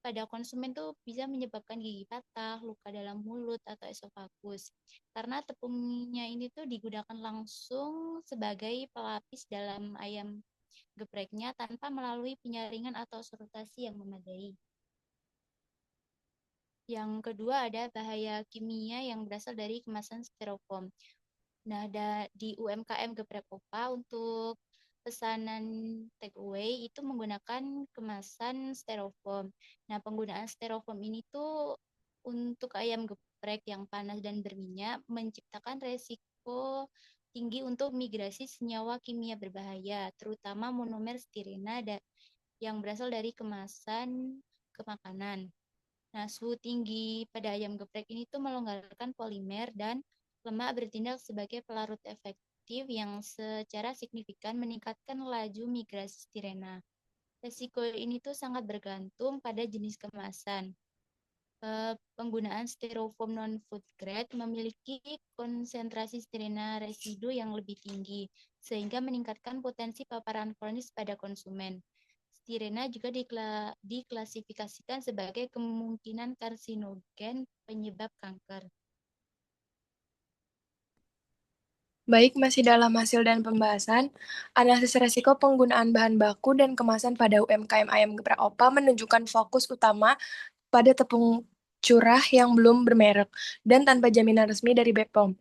pada konsumen tuh bisa menyebabkan gigi patah, luka dalam mulut, atau esofagus. Karena tepungnya ini tuh digunakan langsung sebagai pelapis dalam ayam gepreknya tanpa melalui penyaringan atau sortasi yang memadai. Yang kedua ada bahaya kimia yang berasal dari kemasan styrofoam. Nah, di UMKM Geprek OPA untuk pesanan take away itu menggunakan kemasan styrofoam. Nah, penggunaan styrofoam ini tuh untuk ayam geprek yang panas dan berminyak menciptakan resiko tinggi untuk migrasi senyawa kimia berbahaya, terutama monomer stirena yang berasal dari kemasan ke makanan. Nah, suhu tinggi pada ayam geprek ini tuh melonggarkan polimer dan lemak bertindak sebagai pelarut produktif yang secara signifikan meningkatkan laju migrasi stirena. Resiko ini tuh sangat bergantung pada jenis kemasan. Penggunaan styrofoam non-food grade memiliki konsentrasi stirena residu yang lebih tinggi, sehingga meningkatkan potensi paparan kronis pada konsumen. Stirena juga diklasifikasikan sebagai kemungkinan karsinogen penyebab kanker. Baik, masih dalam hasil dan pembahasan, analisis resiko penggunaan bahan baku dan kemasan pada UMKM ayam geprek OPA menunjukkan fokus utama pada tepung curah yang belum bermerek dan tanpa jaminan resmi dari BPOM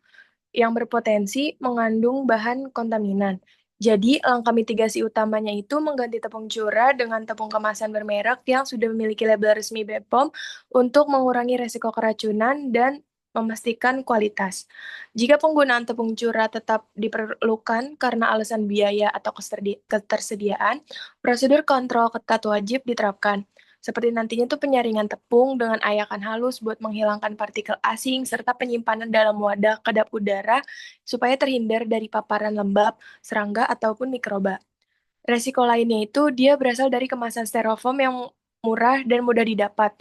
yang berpotensi mengandung bahan kontaminan. Jadi, langkah mitigasi utamanya itu mengganti tepung curah dengan tepung kemasan bermerek yang sudah memiliki label resmi BPOM untuk mengurangi resiko keracunan dan memastikan kualitas. Jika penggunaan tepung curah tetap diperlukan karena alasan biaya atau ketersediaan, prosedur kontrol ketat wajib diterapkan. Seperti nantinya tuh penyaringan tepung dengan ayakan halus buat menghilangkan partikel asing serta penyimpanan dalam wadah kedap udara supaya terhindar dari paparan lembab, serangga, ataupun mikroba. Resiko lainnya itu dia berasal dari kemasan styrofoam yang murah dan mudah didapat.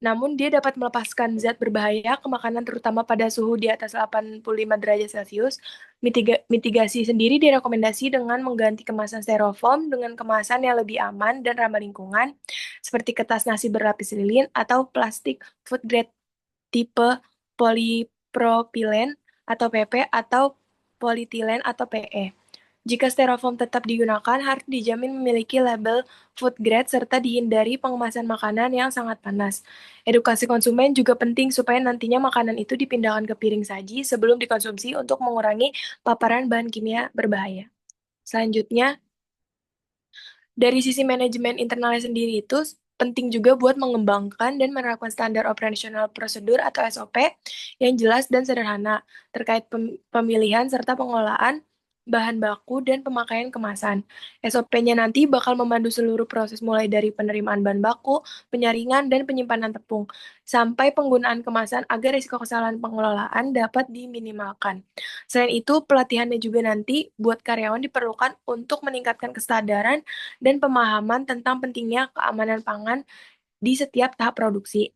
Namun dia dapat melepaskan zat berbahaya ke makanan terutama pada suhu di atas 85 derajat Celcius. Mitigasi sendiri direkomendasi dengan mengganti kemasan styrofoam dengan kemasan yang lebih aman dan ramah lingkungan, seperti kertas nasi berlapis lilin atau plastik food grade tipe polipropilen atau PP atau politilen atau PE. Jika styrofoam tetap digunakan, harus dijamin memiliki label food grade serta dihindari pengemasan makanan yang sangat panas. Edukasi konsumen juga penting supaya nantinya makanan itu dipindahkan ke piring saji sebelum dikonsumsi untuk mengurangi paparan bahan kimia berbahaya. Selanjutnya, dari sisi manajemen internalnya sendiri itu penting juga buat mengembangkan dan menerapkan standar operasional prosedur atau SOP yang jelas dan sederhana terkait pemilihan serta pengolahan bahan baku dan pemakaian kemasan. SOP-nya nanti bakal memandu seluruh proses mulai dari penerimaan bahan baku, penyaringan, dan penyimpanan tepung, sampai penggunaan kemasan agar risiko kesalahan pengelolaan dapat diminimalkan. Selain itu, pelatihannya juga nanti buat karyawan diperlukan untuk meningkatkan kesadaran dan pemahaman tentang pentingnya keamanan pangan di setiap tahap produksi.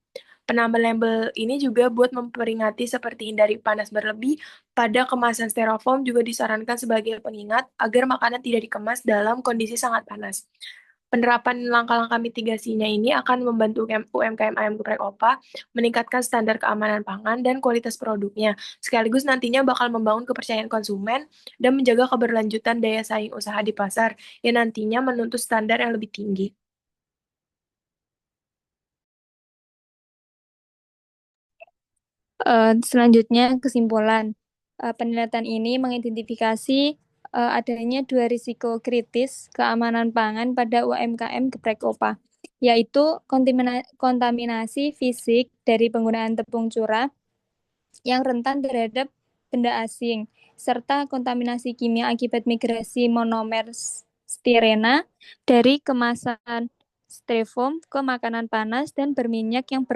Penambahan label ini juga buat memperingati seperti hindari panas berlebih pada kemasan styrofoam juga disarankan sebagai pengingat agar makanan tidak dikemas dalam kondisi sangat panas. Penerapan langkah-langkah mitigasinya ini akan membantu UMKM ayam geprek OPA meningkatkan standar keamanan pangan dan kualitas produknya, sekaligus nantinya bakal membangun kepercayaan konsumen dan menjaga keberlanjutan daya saing usaha di pasar yang nantinya menuntut standar yang lebih tinggi. Selanjutnya, kesimpulan. Penelitian ini mengidentifikasi adanya dua risiko kritis keamanan pangan pada UMKM geprek OPA, yaitu kontaminasi fisik dari penggunaan tepung curah yang rentan terhadap benda asing, serta kontaminasi kimia akibat migrasi monomer stirena dari kemasan styrofoam ke makanan panas dan berminyak yang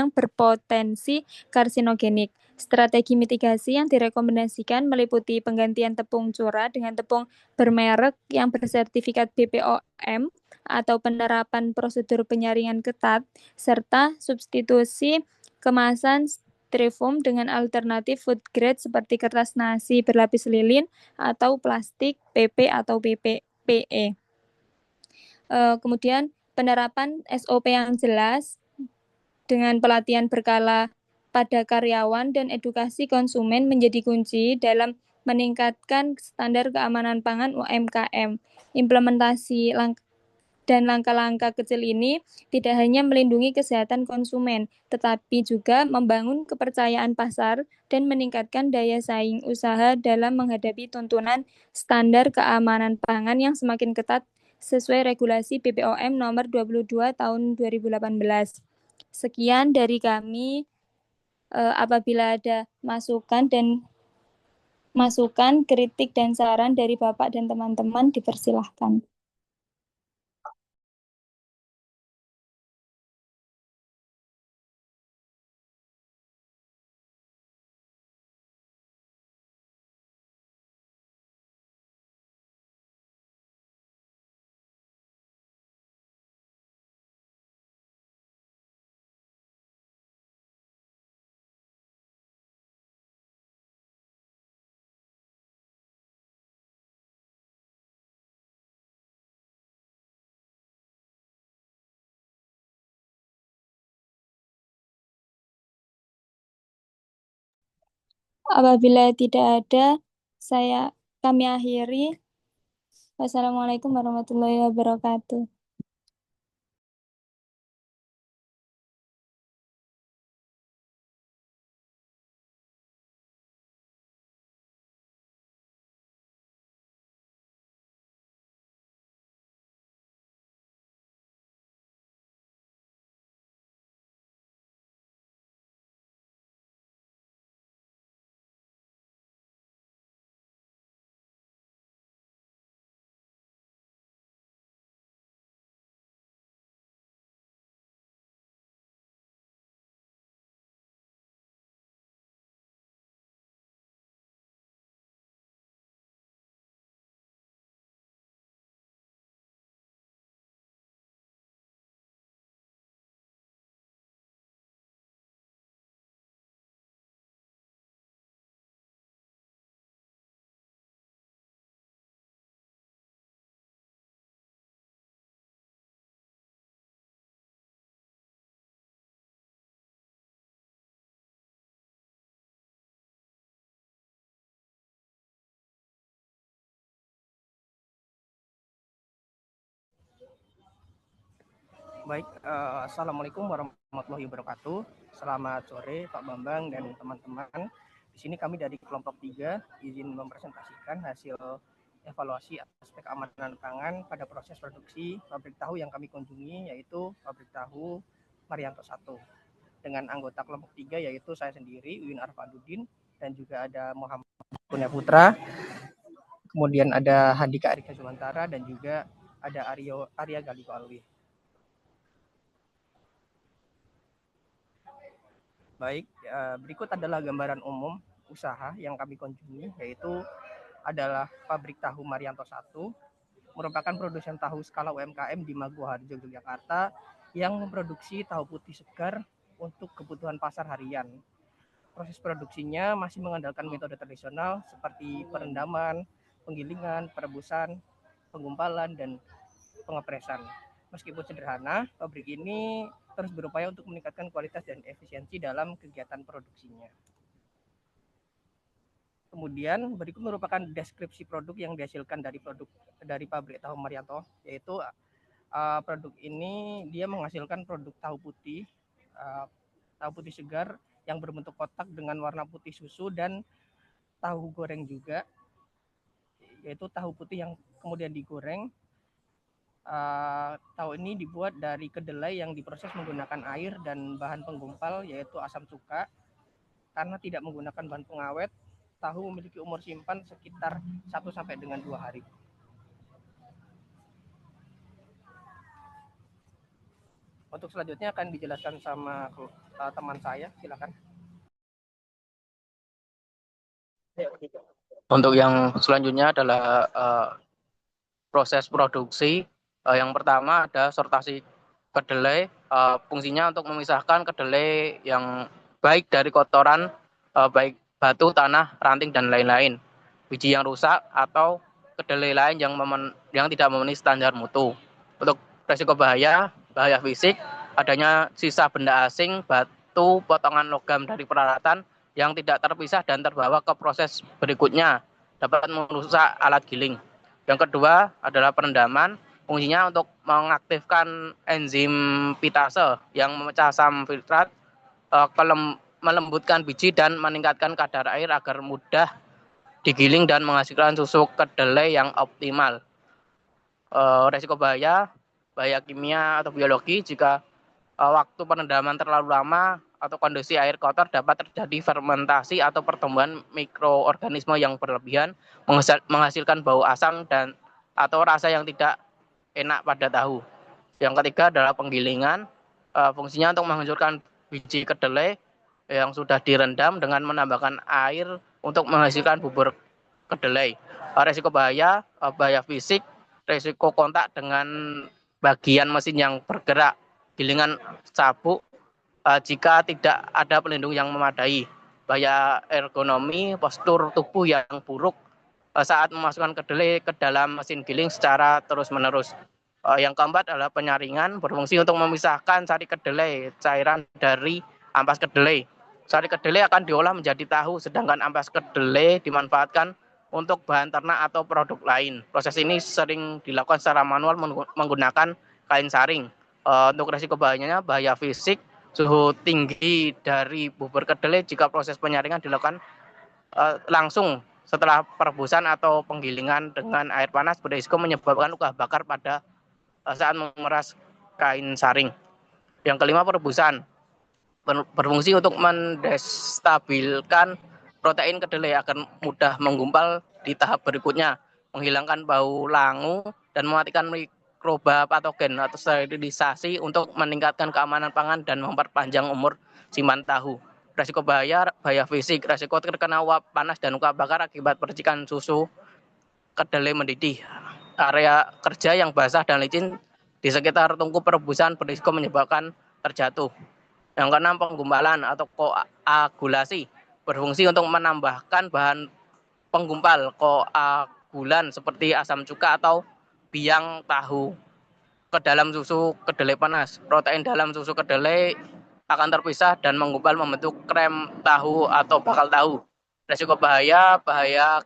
berpotensi karsinogenik. Strategi mitigasi yang direkomendasikan meliputi penggantian tepung curah dengan tepung bermerek yang bersertifikat BPOM atau penerapan prosedur penyaringan ketat, serta substitusi kemasan styrofoam dengan alternatif food grade seperti kertas nasi berlapis lilin atau plastik PP atau PE. Kemudian penerapan SOP yang jelas dengan pelatihan berkala pada karyawan dan edukasi konsumen menjadi kunci dalam meningkatkan standar keamanan pangan UMKM. Implementasi dan langkah-langkah kecil ini tidak hanya melindungi kesehatan konsumen, tetapi juga membangun kepercayaan pasar dan meningkatkan daya saing usaha dalam menghadapi tuntunan standar keamanan pangan yang semakin ketat sesuai regulasi BPOM nomor 22 tahun 2018. Sekian dari kami. Apabila ada masukan, kritik, dan saran dari Bapak dan teman-teman, dipersilahkan. Apabila tidak ada, kami akhiri. Wassalamualaikum warahmatullahi wabarakatuh. Baik, Assalamualaikum warahmatullahi wabarakatuh. Selamat sore Pak Bambang dan teman-teman. Di sini kami dari kelompok 3 izin mempresentasikan hasil evaluasi aspek keamanan pangan pada proses produksi pabrik tahu yang kami kunjungi, yaitu pabrik tahu Marianto 1. Dengan anggota kelompok 3 yaitu saya sendiri, Uin Arfadudin, dan juga ada Muhammad Punya Putra, kemudian ada Handika Arika Sumantara, dan juga ada Arya Galiko Alwi. Baik, berikut adalah gambaran umum usaha yang kami kunjungi, yaitu adalah pabrik tahu Marianto 1, merupakan produsen tahu skala UMKM di Maguwoharjo, Yogyakarta, yang memproduksi tahu putih segar untuk kebutuhan pasar harian. Proses produksinya masih mengandalkan metode tradisional seperti perendaman, penggilingan, perebusan, penggumpalan, dan pengepresan. Meskipun sederhana, pabrik ini terus berupaya untuk meningkatkan kualitas dan efisiensi dalam kegiatan produksinya. Kemudian berikut merupakan deskripsi produk yang dihasilkan dari pabrik tahu Marianto, yaitu produk ini dia menghasilkan produk tahu putih segar yang berbentuk kotak dengan warna putih susu, dan tahu goreng juga, yaitu tahu putih yang kemudian digoreng. Tahu ini dibuat dari kedelai yang diproses menggunakan air dan bahan penggumpal yaitu asam cuka. Karena tidak menggunakan bahan pengawet, tahu memiliki umur simpan sekitar 1 sampai dengan 2 hari. Untuk selanjutnya akan dijelaskan sama teman saya, silakan. Untuk yang selanjutnya adalah proses produksi. Yang pertama ada sortasi kedelai, fungsinya untuk memisahkan kedelai yang baik dari kotoran, baik batu, tanah, ranting, dan lain-lain, biji yang rusak, atau kedelai lain yang tidak memenuhi standar mutu. Untuk risiko bahaya fisik, adanya sisa benda asing, batu, potongan logam dari peralatan yang tidak terpisah dan terbawa ke proses berikutnya, dapat merusak alat giling. Yang kedua adalah perendaman, fungsinya untuk mengaktifkan enzim pitase yang memecah asam filtrat, melembutkan biji dan meningkatkan kadar air agar mudah digiling dan menghasilkan susu kedelai yang optimal. Resiko bahaya kimia atau biologi, jika waktu perendaman terlalu lama atau kondisi air kotor, dapat terjadi fermentasi atau pertumbuhan mikroorganisme yang berlebihan, menghasilkan bau asam atau rasa yang tidak enak pada tahu. Yang ketiga adalah penggilingan, fungsinya untuk menghancurkan biji kedelai yang sudah direndam dengan menambahkan air untuk menghasilkan bubur kedelai. Resiko bahaya fisik, resiko kontak dengan bagian mesin yang bergerak, gilingan sabuk, jika tidak ada pelindung yang memadai, bahaya ergonomi, postur tubuh yang buruk saat memasukkan kedelai ke dalam mesin giling secara terus-menerus. Yang keempat adalah penyaringan, berfungsi untuk memisahkan sari kedelai, cairan dari ampas kedelai. Sari kedelai akan diolah menjadi tahu, sedangkan ampas kedelai dimanfaatkan untuk bahan ternak atau produk lain. Proses ini sering dilakukan secara manual menggunakan kain saring. Untuk resiko bahayanya, bahaya fisik, suhu tinggi dari bubur kedelai jika proses penyaringan dilakukan langsung setelah perebusan atau penggilingan dengan air panas berisiko menyebabkan luka bakar pada saat memeras kain saring. Yang kelima, perebusan berfungsi untuk mendestabilkan protein kedelai agar mudah menggumpal di tahap berikutnya, menghilangkan bau langu dan mematikan mikroba patogen atau sterilisasi untuk meningkatkan keamanan pangan dan memperpanjang umur simpan tahu. Resiko bahaya fisik, resiko terkena uap panas dan luka bakar akibat percikan susu kedelai mendidih. Area kerja yang basah dan licin di sekitar tungku perebusan berisiko menyebabkan terjatuh. Yang keenam, penggumpalan atau koagulasi berfungsi untuk menambahkan bahan penggumpal koagulan seperti asam cuka atau biang tahu ke dalam susu kedelai panas. Protein dalam susu kedelai akan terpisah dan menggumpal membentuk krem tahu atau bakal tahu. Resiko bahaya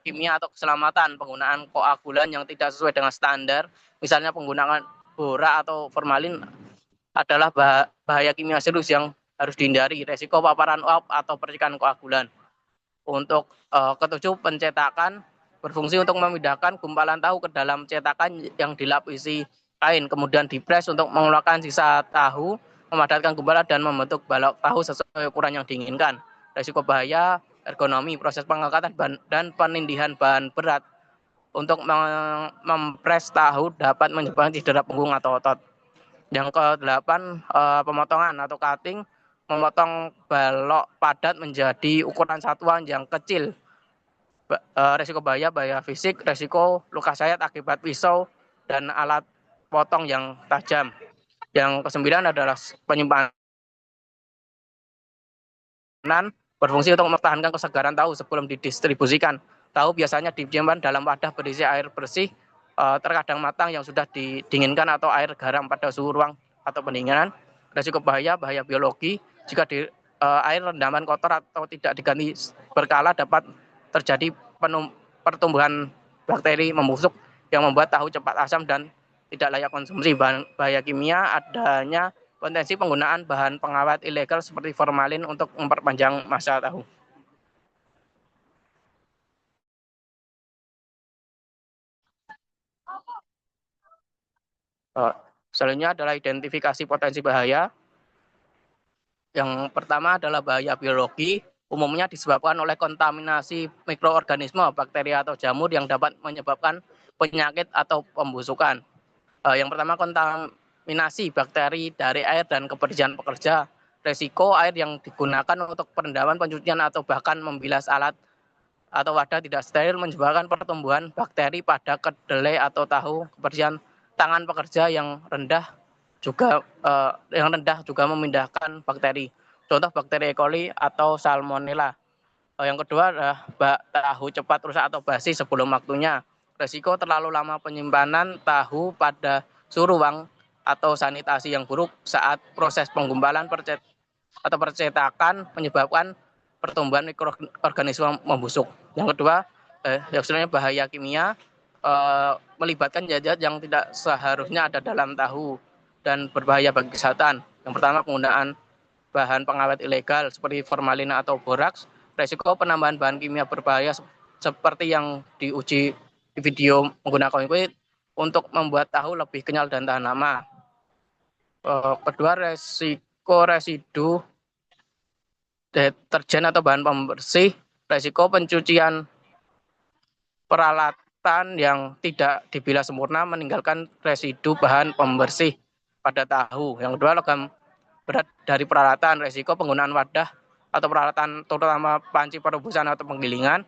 kimia atau keselamatan penggunaan koagulan yang tidak sesuai dengan standar, misalnya penggunaan bora atau formalin adalah bahaya kimia serius yang harus dihindari. Resiko paparan uap atau percikan koagulan. Untuk ketujuh, pencetakan berfungsi untuk memindahkan gumpalan tahu ke dalam cetakan yang dilapisi kain, kemudian dipres untuk mengeluarkan sisa tahu, memadatkan gumpalan dan membentuk balok tahu sesuai ukuran yang diinginkan. Resiko bahaya ergonomi, proses pengangkatan dan penindihan bahan berat untuk mempres tahu dapat menyebabkan cedera punggung atau otot. Yang ke-8, pemotongan atau cutting, memotong balok padat menjadi ukuran satuan yang kecil. Resiko bahaya fisik, resiko luka sayat akibat pisau dan alat potong yang tajam. Yang ke-9 adalah penyimpanan berfungsi untuk mempertahankan kesegaran tahu sebelum didistribusikan. Tahu biasanya disimpan dalam wadah berisi air bersih, terkadang matang yang sudah didinginkan atau air garam pada suhu ruang atau pendinginan. Resiko bahaya biologi, jika air rendaman kotor atau tidak diganti berkala dapat terjadi pertumbuhan bakteri membusuk yang membuat tahu cepat asam dan tidak layak konsumsi. Bahaya kimia, adanya potensi penggunaan bahan pengawet ilegal seperti formalin untuk memperpanjang masa tahu. Selanjutnya adalah identifikasi potensi bahaya. Yang pertama adalah bahaya biologi, umumnya disebabkan oleh kontaminasi mikroorganisme, bakteri atau jamur yang dapat menyebabkan penyakit atau pembusukan. Yang pertama, kontaminasi bakteri dari air dan kebersihan pekerja. Resiko air yang digunakan untuk perendaman, pencucian atau bahkan membilas alat atau wadah tidak steril menyebabkan pertumbuhan bakteri pada kedelai atau tahu. Kebersihan tangan pekerja yang rendah juga memindahkan bakteri. Contoh bakteri E. coli atau Salmonella. Yang kedua adalah tahu cepat rusak atau basi sebelum waktunya. Resiko terlalu lama penyimpanan tahu pada suhu ruang atau sanitasi yang buruk saat proses penggumpalan atau percetakan menyebabkan pertumbuhan mikroorganisme membusuk. Yang kedua, yang sebenarnya bahaya kimia melibatkan zat-zat yang tidak seharusnya ada dalam tahu dan berbahaya bagi kesehatan. Yang pertama, penggunaan bahan pengawet ilegal seperti formalin atau boraks. Resiko penambahan bahan kimia berbahaya seperti yang diuji di video menggunakan liquid untuk membuat tahu lebih kenyal dan tahan lama. Kedua, resiko residu deterjen atau bahan pembersih. Resiko pencucian peralatan yang tidak dibilas sempurna meninggalkan residu bahan pembersih pada tahu. Yang kedua, logam berat dari peralatan. Resiko penggunaan wadah atau peralatan terutama panci perebusan atau penggilingan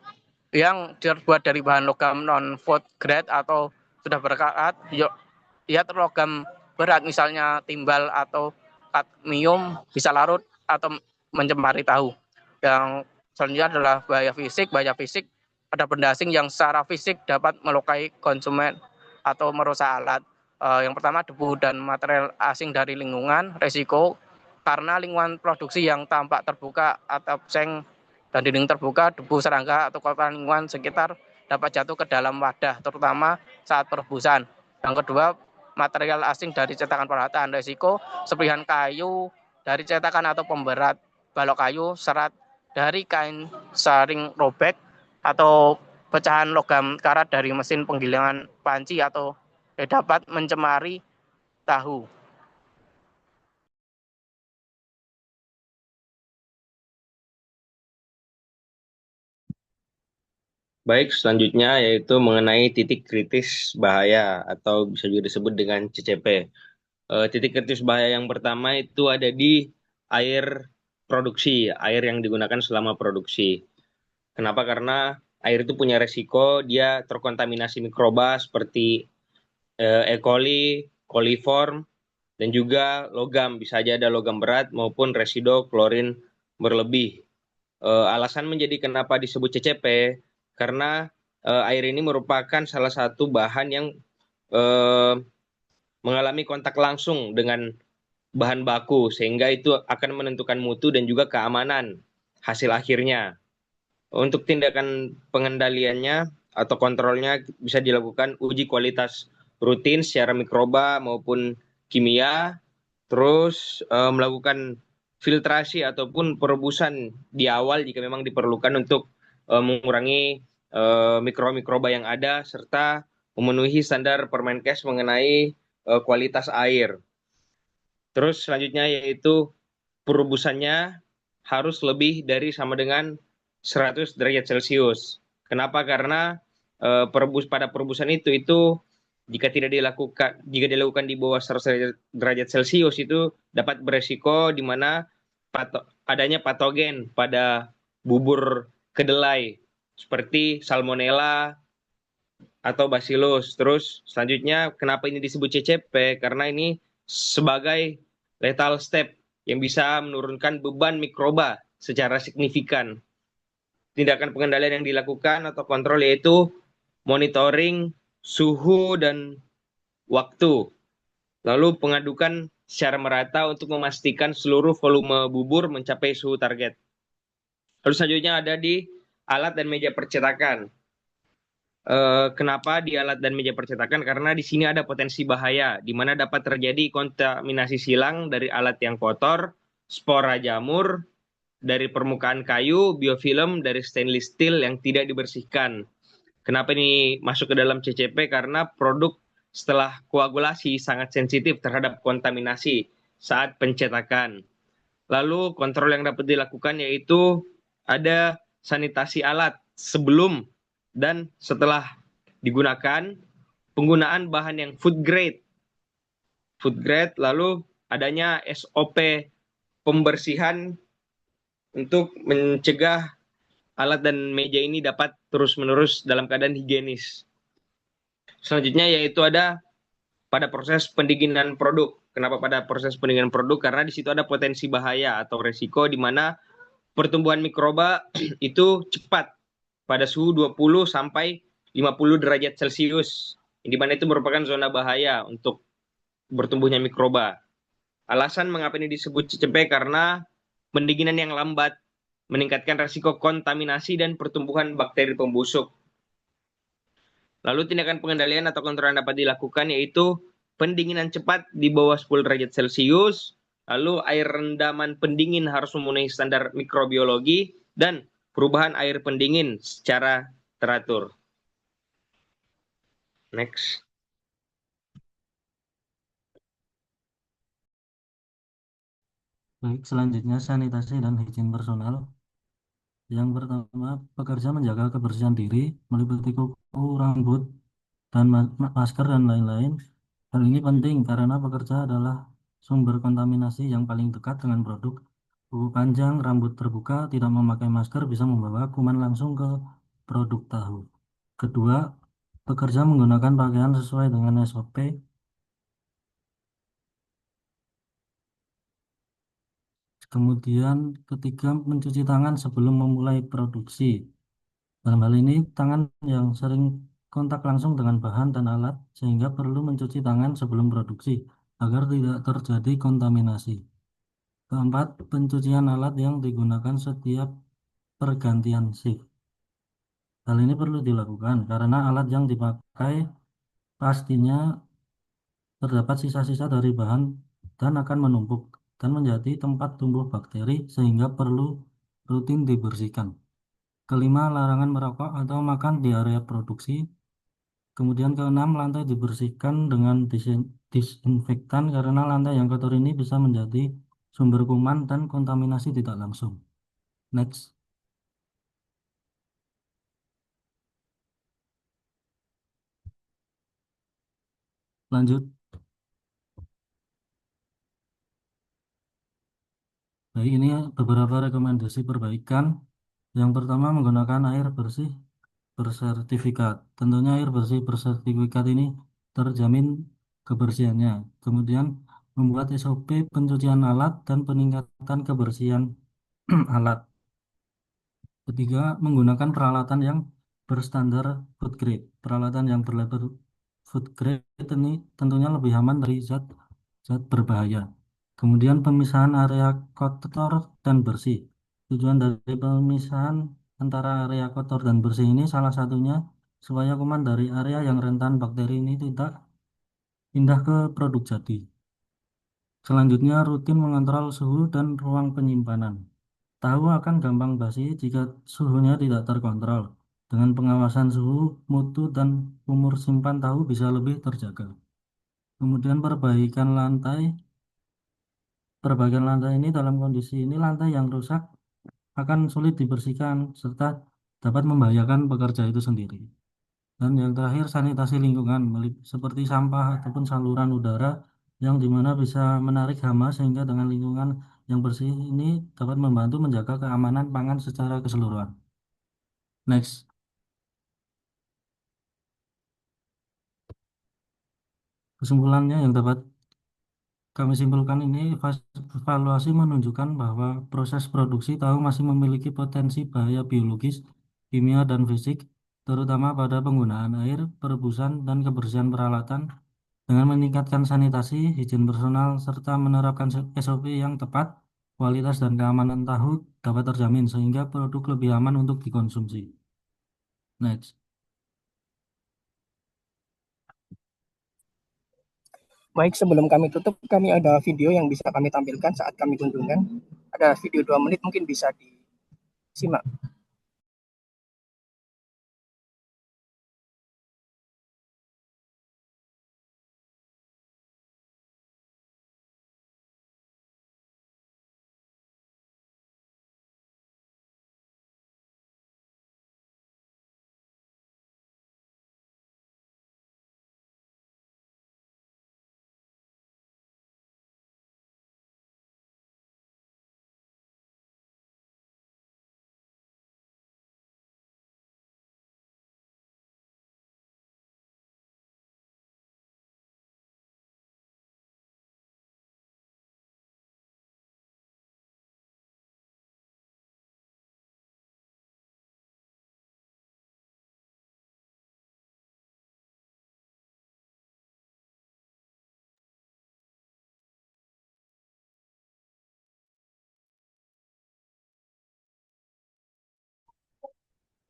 yang terbuat dari bahan logam non-food grade atau sudah berkarat, dia terlogam berat, misalnya timbal atau kadmium bisa larut atau mencemari tahu. Yang selanjutnya adalah bahaya fisik. Bahaya fisik, ada benda asing yang secara fisik dapat melukai konsumen atau merusak alat. Yang pertama, debu dan material asing dari lingkungan. Resiko karena lingkungan produksi yang tampak terbuka atau seng dan dinding terbuka, debu, serangga, atau kotoran lingkungan sekitar dapat jatuh ke dalam wadah, terutama saat perebusan. Yang kedua, material asing dari cetakan peralatan. Resiko serpihan kayu dari cetakan atau pemberat balok kayu, serat dari kain saring robek, atau pecahan logam karat dari mesin penggilingan panci atau dapat mencemari tahu. Baik, selanjutnya yaitu mengenai titik kritis bahaya atau bisa juga disebut dengan CCP. Titik kritis bahaya yang pertama itu ada di air produksi, air yang digunakan selama produksi. Kenapa? Karena air itu punya resiko dia terkontaminasi mikroba seperti E. coli, coliform, dan juga logam. Bisa aja ada logam berat maupun residu klorin berlebih. Alasan menjadi kenapa disebut CCP karena air ini merupakan salah satu bahan yang mengalami kontak langsung dengan bahan baku sehingga itu akan menentukan mutu dan juga keamanan hasil akhirnya. Untuk tindakan pengendaliannya atau kontrolnya bisa dilakukan uji kualitas rutin secara mikroba maupun kimia, terus melakukan filtrasi ataupun perebusan di awal jika memang diperlukan untuk mengurangi mikroba yang ada serta memenuhi standar Permenkes mengenai kualitas air. Terus selanjutnya yaitu perebusannya harus lebih dari sama dengan 100 derajat Celcius. Kenapa? Karena pada perebusan itu jika dilakukan di bawah 100 derajat Celcius itu dapat beresiko di mana adanya patogen pada bubur kedelai seperti salmonella atau bacillus. Terus selanjutnya kenapa ini disebut CCP? Karena ini sebagai lethal step yang bisa menurunkan beban mikroba secara signifikan. Tindakan pengendalian yang dilakukan atau kontrol yaitu monitoring suhu dan waktu. Lalu pengadukan secara merata untuk memastikan seluruh volume bubur mencapai suhu target. Lalu selanjutnya ada di alat dan meja percetakan. Kenapa di alat dan meja percetakan? Karena di sini ada potensi bahaya, di mana dapat terjadi kontaminasi silang dari alat yang kotor, spora jamur, dari permukaan kayu, biofilm dari stainless steel yang tidak dibersihkan. Kenapa ini masuk ke dalam CCP? Karena produk setelah koagulasi sangat sensitif terhadap kontaminasi saat pencetakan. Lalu kontrol yang dapat dilakukan yaitu ada sanitasi alat sebelum dan setelah digunakan, penggunaan bahan yang food grade, lalu adanya SOP pembersihan untuk mencegah alat dan meja ini dapat terus-menerus dalam keadaan higienis. Selanjutnya yaitu ada pada proses pendinginan produk. Kenapa pada proses pendinginan produk? Karena di situ ada potensi bahaya atau resiko di mana pertumbuhan mikroba itu cepat pada suhu 20 sampai 50 derajat Celcius. Di mana itu merupakan zona bahaya untuk bertumbuhnya mikroba. Alasan mengapa ini disebut CCP karena pendinginan yang lambat meningkatkan resiko kontaminasi dan pertumbuhan bakteri pembusuk. Lalu tindakan pengendalian atau kontrol yang dapat dilakukan yaitu pendinginan cepat di bawah 10 derajat Celcius, lalu air rendaman pendingin harus memenuhi standar mikrobiologi, dan perubahan air pendingin secara teratur. Next. Baik, selanjutnya sanitasi dan higien personal. Yang pertama, pekerja menjaga kebersihan diri, meliputi kuku, rambut, dan masker, dan lain-lain. Hal ini penting karena pekerja adalah sumber kontaminasi yang paling dekat dengan produk. Kuku panjang, rambut terbuka, tidak memakai masker bisa membawa kuman langsung ke produk tahu. Kedua, pekerja menggunakan pakaian sesuai dengan SOP. Kemudian ketiga, mencuci tangan sebelum memulai produksi. Dalam hal ini, tangan yang sering kontak langsung dengan bahan dan alat, sehingga perlu mencuci tangan sebelum produksi, agar tidak terjadi kontaminasi. Keempat, pencucian alat yang digunakan setiap pergantian shift. Hal ini perlu dilakukan karena alat yang dipakai pastinya terdapat sisa-sisa dari bahan dan akan menumpuk dan menjadi tempat tumbuh bakteri sehingga perlu rutin dibersihkan. Kelima, larangan merokok atau makan di area produksi. Kemudian keenam, lantai dibersihkan dengan disinfektan karena lantai yang kotor ini bisa menjadi sumber kuman dan kontaminasi tidak langsung. Next. Lanjut. Baik, ini beberapa rekomendasi perbaikan. Yang pertama, menggunakan air bersih bersertifikat. Tentunya air bersih bersertifikat ini terjamin kebersihannya. Kemudian membuat SOP pencucian alat dan peningkatan kebersihan alat. Ketiga, menggunakan peralatan yang berstandar food grade. Peralatan yang berlabel food grade ini tentunya lebih aman dari zat berbahaya. Kemudian pemisahan area kotor dan bersih. Tujuan dari pemisahan antara area kotor dan bersih ini salah satunya supaya kuman dari area yang rentan bakteri ini tidak pindah ke produk jadi. Selanjutnya, rutin mengontrol suhu dan ruang penyimpanan. Tahu akan gampang basi jika suhunya tidak terkontrol. Dengan pengawasan suhu, mutu, dan umur simpan tahu bisa lebih terjaga. Kemudian perbaikan lantai ini dalam kondisi ini lantai yang rusak akan sulit dibersihkan serta dapat membahayakan pekerja itu sendiri. Dan yang terakhir, sanitasi lingkungan seperti sampah ataupun saluran udara yang dimana bisa menarik hama sehingga dengan lingkungan yang bersih ini dapat membantu menjaga keamanan pangan secara keseluruhan. Next. Kesimpulannya yang dapat kami simpulkan ini, evaluasi menunjukkan bahwa proses produksi tahu masih memiliki potensi bahaya biologis, kimia, dan fisik, terutama pada penggunaan air, perebusan, dan kebersihan peralatan. Dengan meningkatkan sanitasi, izin personal, serta menerapkan SOP yang tepat, kualitas dan keamanan tahu dapat terjamin sehingga produk lebih aman untuk dikonsumsi. Next. Baik, sebelum kami tutup, kami ada video yang bisa kami tampilkan saat kami kunjungan. Ada video 2 menit, mungkin bisa disimak.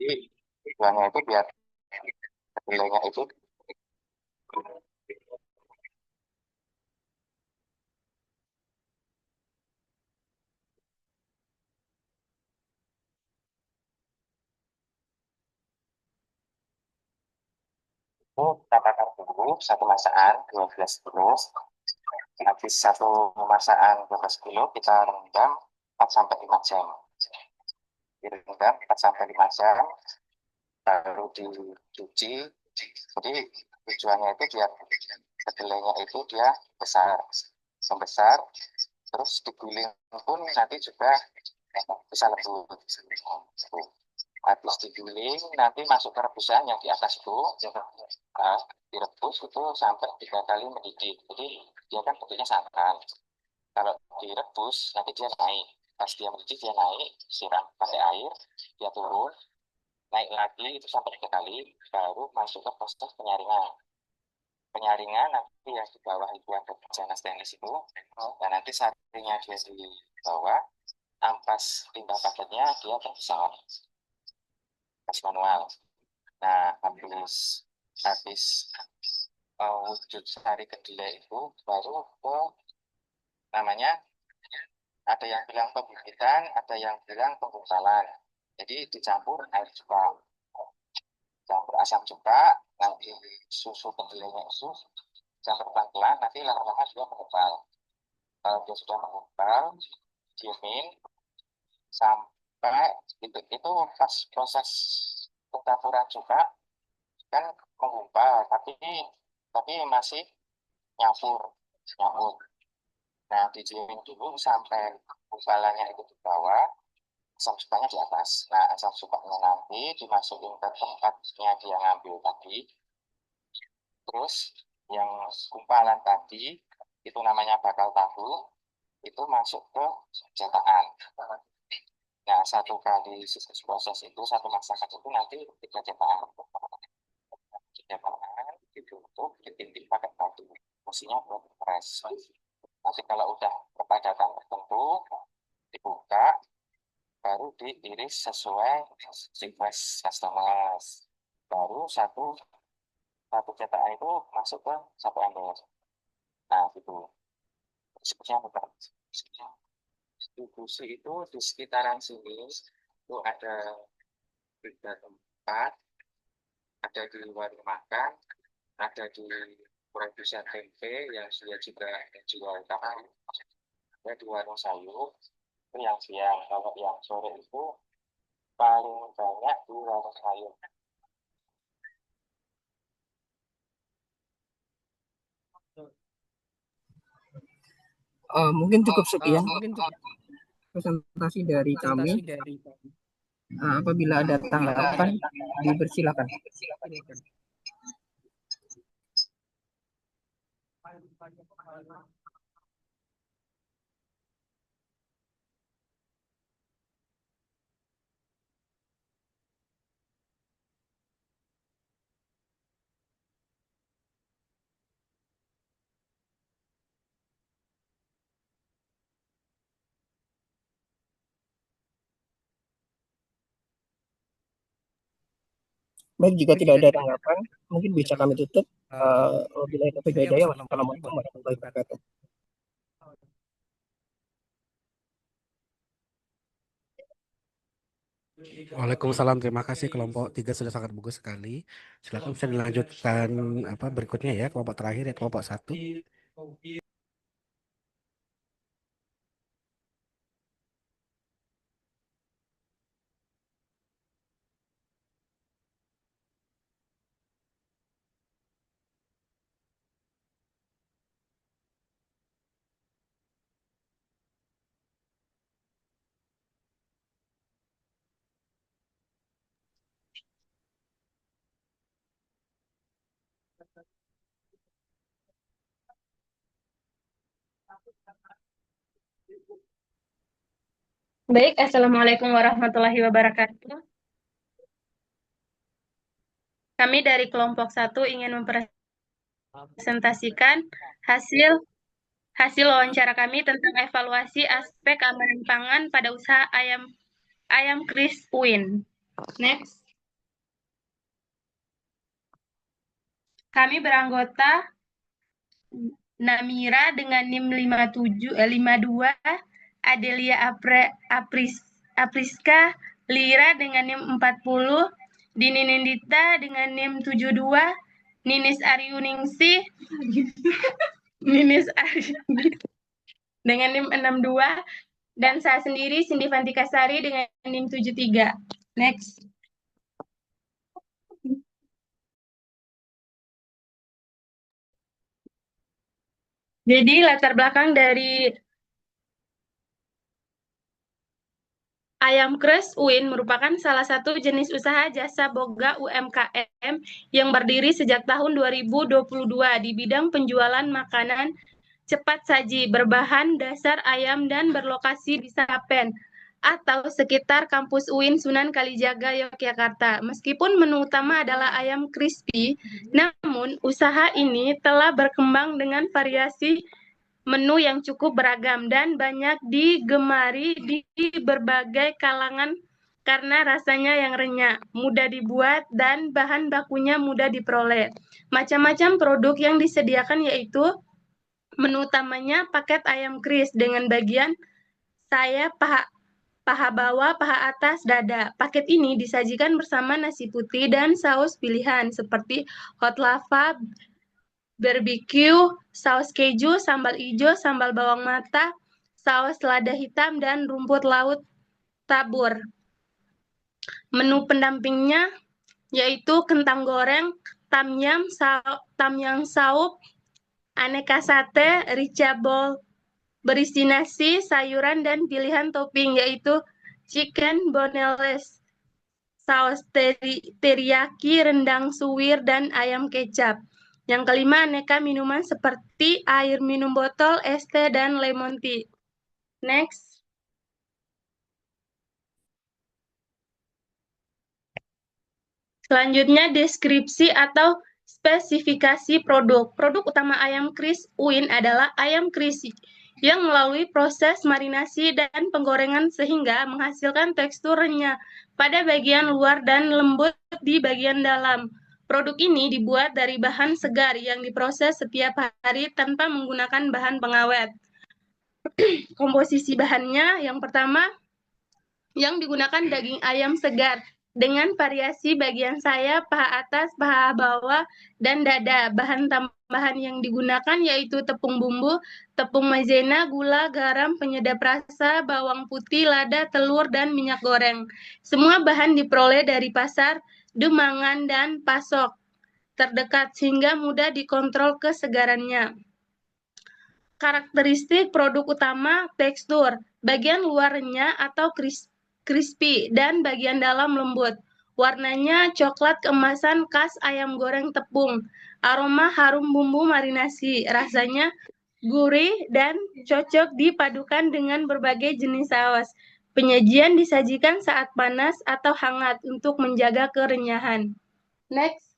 Jadi tujuannya itu biar nilainya itu kita bakar dulu satu masakan 12 kilo. Habis satu masakan 12 kilo kita rendam 4 sampai 5 jam. Direndam 4 sampai 5 jam, baru dicuci. Jadi tujuannya itu biar kedelainya itu dia besar, membesar, terus diguling pun nanti juga bisa lembut. Habis diguling nanti masuk ke rebusan yang di atas itu, direbus itu sampai 3 kali mendidih. Jadi dia kan bentuknya santan. Kalau direbus nanti dia naik. Pas dia mendidih dia naik, siram pakai air, dia turun, naik lagi itu sampai 3 kali, baru masuk ke proses penyaringan. penyaringan, nanti yang di bawah itu ada bejana stainless itu, dan nanti saringnya dia di bawah, ampas limbah paketnya dia bisa manual. Nah, habis wujud sari kedelai itu baru ke namanya, ada yang bilang pembibitan, ada yang bilang penggumpalan. Jadi dicampur air cuka, campur asam cuka, nanti susu kedelainya itu campur pelan-pelan, nanti lama-lama dia menggumpal. Kalau dia sudah menggumpal, diemin sampai itu pas proses pencampuran cuka kan menggumpal, tapi masih nyampur. Nah, didiemin dulu sampai gumpalannya itu di bawah, asam sukanya di atas. Nah, asam sukanya nanti dimasukin ke tempatnya dia ngambil tadi. Terus yang gumpalan tadi itu namanya bakal tahu, itu masuk ke cetakan. Nah, satu kali proses itu, satu masakan itu nanti 3 cetakan. Cetakan ditutup, ditindik pakai batu. Fungsinya buat press. Nanti kalau udah kepadatan tertentu, dibuka, baru diiris sesuai request customer. Baru satu cetakan itu masuk ke satu ember. Nah, gitu. Sepertinya bukan. Distribusi itu di sekitaran sini itu ada 3 tempat, ada di warung makan, ada di produsen tempe yang dia juga jual tahu, ada di warung sayur. Itu yang siang. Kalau yang sore itu paling banyak di warung sayur. Mungkin cukup sekian presentasi dari kami. Apabila ada tanggapan, dipersilakan. Baik, jika tidak ada tanggapan, mungkin bisa kami tutup. Wabillahi taufiq wal hidayah. Wassalamualaikum warahmatullahi wabarakatuh. Waalaikumsalam, terima kasih kelompok 3 sudah sangat bagus sekali. Silakan bisa dilanjutkan berikutnya ya, kelompok terakhir ya, kelompok 1. Baik, Assalamualaikum warahmatullahi wabarakatuh. Kami dari kelompok 1 ingin mempresentasikan hasil wawancara kami tentang evaluasi aspek keamanan pangan pada usaha ayam Chris Win. Next. Kami beranggota Namira dengan NIM 52, Adelia Apriska Lira dengan NIM 40, Dini Nindita dengan NIM 72, Ninis Aryuningsih dengan NIM 62, dan saya sendiri Cindy Fantikasari dengan NIM 73. Next. Jadi latar belakang dari Ayam Kres UIN merupakan salah satu jenis usaha jasa boga UMKM yang berdiri sejak tahun 2022 di bidang penjualan makanan cepat saji berbahan dasar ayam dan berlokasi di Sapen, atau sekitar kampus UIN Sunan Kalijaga, Yogyakarta. Meskipun menu utama adalah ayam crispy, namun usaha ini telah berkembang dengan variasi menu yang cukup beragam dan banyak digemari di berbagai kalangan karena rasanya yang renyah, mudah dibuat, dan bahan bakunya mudah diperoleh. Macam-macam produk yang disediakan yaitu menu utamanya paket ayam kris dengan bagian sayap, paha bawah, paha atas, dada. Paket ini disajikan bersama nasi putih dan saus pilihan seperti hot lava, barbecue, saus keju, sambal hijau, sambal bawang mata, saus lada hitam, dan rumput laut tabur. Menu pendampingnya yaitu kentang goreng, tam yam saup, aneka sate, rica bowl, berisi nasi, sayuran, dan pilihan topping yaitu chicken boneless, saus teriyaki, rendang suwir, dan ayam kecap. Yang kelima, aneka minuman seperti air minum botol, es teh, dan lemon tea. Next. Selanjutnya, deskripsi atau spesifikasi produk. Produk utama ayam kris UIN adalah ayam kris yang melalui proses marinasi dan penggorengan sehingga menghasilkan tekstur renyah pada bagian luar dan lembut di bagian dalam. Produk ini dibuat dari bahan segar yang diproses setiap hari tanpa menggunakan bahan pengawet. Komposisi bahannya yang pertama, yang digunakan daging ayam segar dengan variasi bagian sayap, paha atas, paha bawah, dan dada. Bahan tambahan yang digunakan yaitu tepung bumbu, tepung maizena, gula, garam, penyedap rasa, bawang putih, lada, telur, dan minyak goreng. Semua bahan diperoleh dari pasar, demangan, dan pasok terdekat sehingga mudah dikontrol kesegarannya. Karakteristik produk utama, tekstur, bagian luarnya atau crispy dan bagian dalam lembut. Warnanya coklat keemasan khas ayam goreng tepung. Aroma harum bumbu marinasi. Rasanya gurih dan cocok dipadukan dengan berbagai jenis saus. Penyajian disajikan saat panas atau hangat untuk menjaga kerenyahan. Next.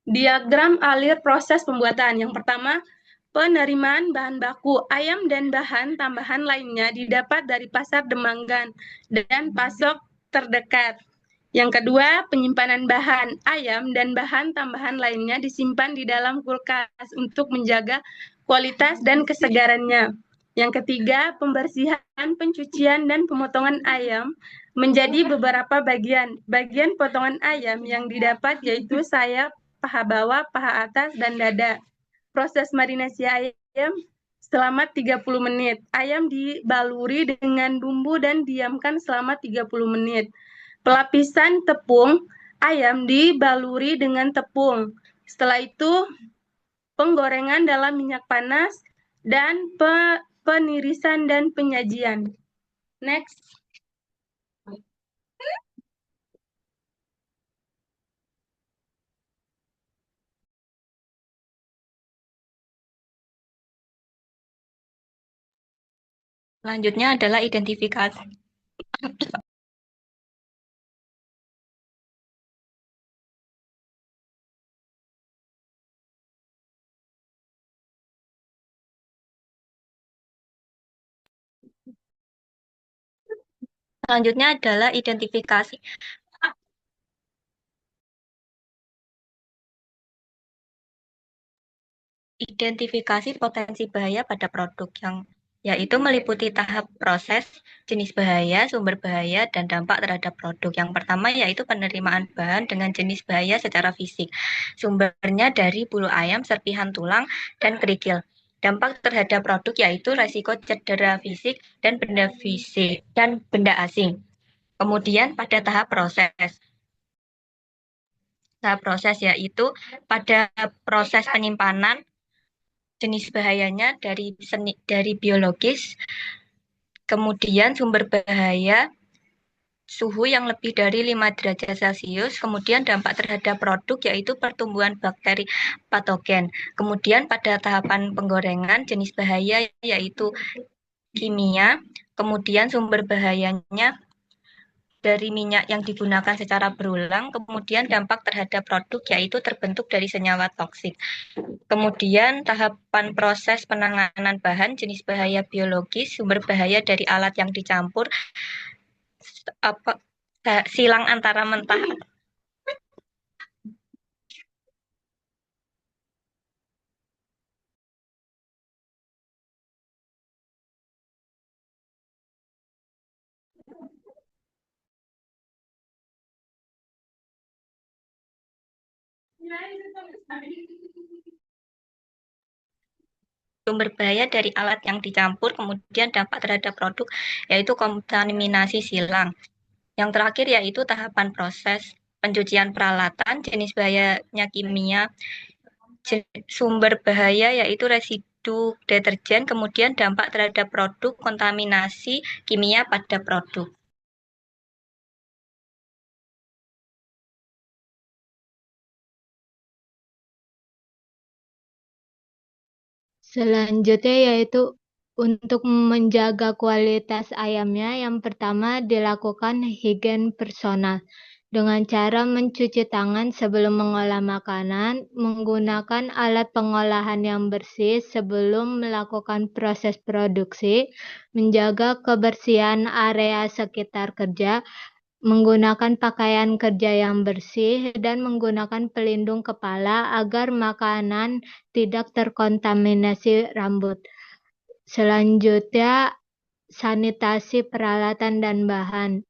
Diagram alir proses pembuatan. Yang pertama, penerimaan bahan baku. Ayam dan bahan tambahan lainnya didapat dari pasar Demanggan dan pasok terdekat. Yang kedua, penyimpanan bahan. Ayam dan bahan tambahan lainnya disimpan di dalam kulkas untuk menjaga kualitas dan kesegarannya. Yang ketiga, pembersihan, pencucian, dan pemotongan ayam menjadi beberapa bagian. Bagian potongan ayam yang didapat yaitu sayap, paha bawah, paha atas, dan dada. Proses marinasi ayam selama 30 menit. Ayam dibaluri dengan bumbu dan diamkan selama 30 menit. Pelapisan tepung, ayam dibaluri dengan tepung. Setelah itu, penggorengan dalam minyak panas dan penirisan dan penyajian. Next. Selanjutnya adalah identifikasi. Selanjutnya adalah identifikasi. Identifikasi potensi bahaya pada produk yang yaitu meliputi tahap proses, jenis bahaya, sumber bahaya, dan dampak terhadap produk. Yang pertama yaitu penerimaan bahan dengan jenis bahaya secara fisik. Sumbernya dari bulu ayam, serpihan tulang, dan kerikil. Dampak terhadap produk yaitu resiko cedera fisik dan benda asing. Kemudian pada tahap proses. Tahap proses yaitu pada proses penyimpanan, jenis bahayanya dari biologis, kemudian sumber bahaya suhu yang lebih dari 5 derajat Celcius, kemudian dampak terhadap produk yaitu pertumbuhan bakteri patogen. Kemudian pada tahapan penggorengan jenis bahaya yaitu kimia, kemudian sumber bahayanya dari minyak yang digunakan secara berulang, kemudian dampak terhadap produk yaitu terbentuk dari senyawa toksik. Kemudian tahapan proses penanganan bahan jenis bahaya biologis, sumber bahaya dari alat yang dicampur, silang antara mentah sumber bahaya dari alat yang dicampur, kemudian dampak terhadap produk yaitu kontaminasi silang. Yang terakhir yaitu tahapan proses pencucian peralatan, jenis bahayanya kimia, sumber bahaya yaitu residu deterjen, kemudian dampak terhadap produk, kontaminasi kimia pada produk. Selanjutnya yaitu untuk menjaga kualitas ayamnya, yang pertama dilakukan higien personal dengan cara mencuci tangan sebelum mengolah makanan, menggunakan alat pengolahan yang bersih sebelum melakukan proses produksi, menjaga kebersihan area sekitar kerja, menggunakan pakaian kerja yang bersih, dan menggunakan pelindung kepala agar makanan tidak terkontaminasi rambut. Selanjutnya, sanitasi peralatan dan bahan,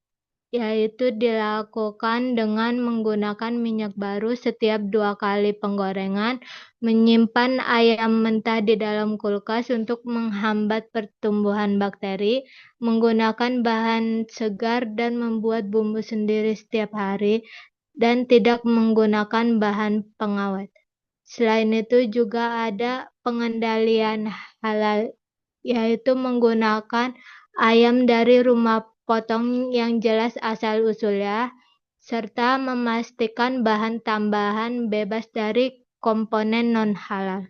yaitu dilakukan dengan menggunakan minyak baru setiap 2 kali penggorengan, menyimpan ayam mentah di dalam kulkas untuk menghambat pertumbuhan bakteri, menggunakan bahan segar dan membuat bumbu sendiri setiap hari, dan tidak menggunakan bahan pengawet. Selain itu juga ada pengendalian halal, yaitu menggunakan ayam dari rumah potong yang jelas asal-usulnya, serta memastikan bahan tambahan bebas dari komponen non-halal.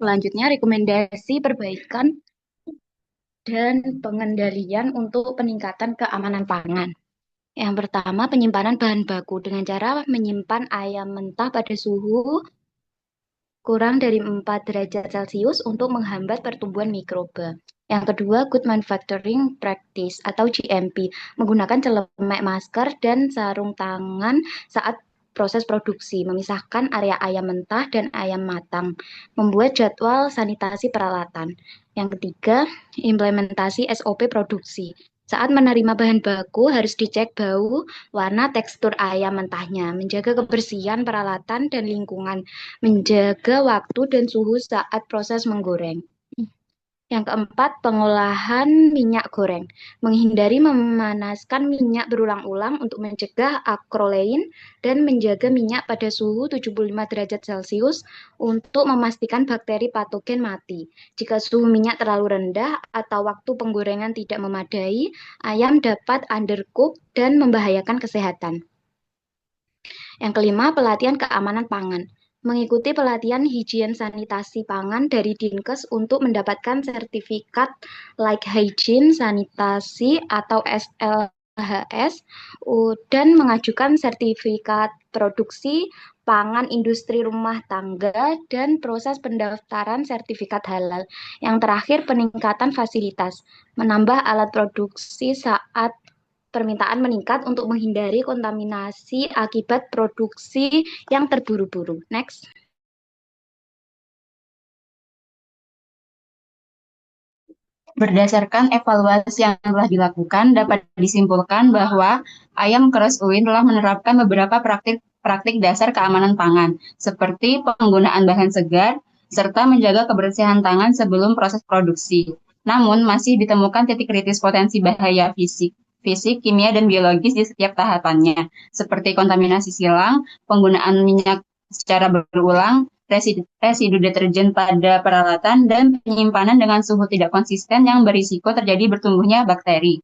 Selanjutnya, rekomendasi perbaikan dan pengendalian untuk peningkatan keamanan pangan. Yang pertama, penyimpanan bahan baku dengan cara menyimpan ayam mentah pada suhu kurang dari 4 derajat Celcius untuk menghambat pertumbuhan mikroba. Yang kedua, Good Manufacturing Practice atau GMP, menggunakan celemek masker dan sarung tangan saat proses produksi, memisahkan area ayam mentah dan ayam matang, membuat jadwal sanitasi peralatan. Yang ketiga, implementasi SOP produksi. Saat menerima bahan baku, harus dicek bau, warna, tekstur ayam mentahnya, menjaga kebersihan peralatan dan lingkungan, menjaga waktu dan suhu saat proses menggoreng. Yang keempat, pengolahan minyak goreng. Menghindari memanaskan minyak berulang-ulang untuk mencegah akrolein dan menjaga minyak pada suhu 75 derajat Celcius untuk memastikan bakteri patogen mati. Jika suhu minyak terlalu rendah atau waktu penggorengan tidak memadai, ayam dapat undercook dan membahayakan kesehatan. Yang kelima, pelatihan keamanan pangan. Mengikuti pelatihan higien sanitasi pangan dari Dinkes untuk mendapatkan sertifikat Like Hygiene Sanitasi atau SLHS dan mengajukan sertifikat produksi pangan industri rumah tangga dan proses pendaftaran sertifikat halal. Yang terakhir, peningkatan fasilitas, menambah alat produksi saat permintaan meningkat untuk menghindari kontaminasi akibat produksi yang terburu-buru. Next. Berdasarkan evaluasi yang telah dilakukan, dapat disimpulkan bahwa Ayam Cross UIN telah menerapkan beberapa praktik dasar keamanan pangan, seperti penggunaan bahan segar, serta menjaga kebersihan tangan sebelum proses produksi. Namun, masih ditemukan titik kritis potensi bahaya fisik, kimia, dan biologis di setiap tahapannya, seperti kontaminasi silang, penggunaan minyak secara berulang, residu deterjen pada peralatan, dan penyimpanan dengan suhu tidak konsisten yang berisiko terjadi bertumbuhnya bakteri.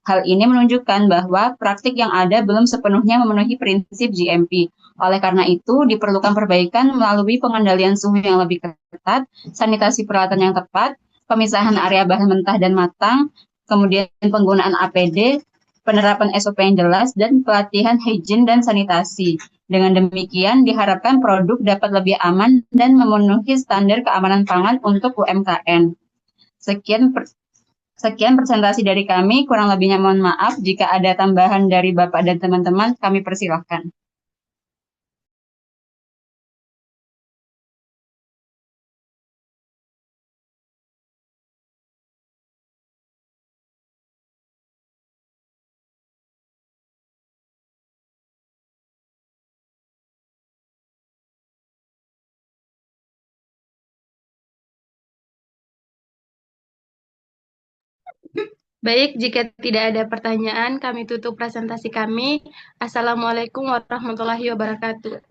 Hal ini menunjukkan bahwa praktik yang ada belum sepenuhnya memenuhi prinsip GMP. Oleh karena itu, diperlukan perbaikan melalui pengendalian suhu yang lebih ketat, sanitasi peralatan yang tepat, pemisahan area bahan mentah dan matang, kemudian penggunaan APD, penerapan SOP yang jelas, dan pelatihan hygiene dan sanitasi. Dengan demikian, diharapkan produk dapat lebih aman dan memenuhi standar keamanan pangan untuk UMKM. Sekian presentasi dari kami, kurang lebihnya mohon maaf. Jika ada tambahan dari Bapak dan teman-teman, kami persilahkan. Baik, jika tidak ada pertanyaan, kami tutup presentasi kami. Assalamualaikum warahmatullahi wabarakatuh.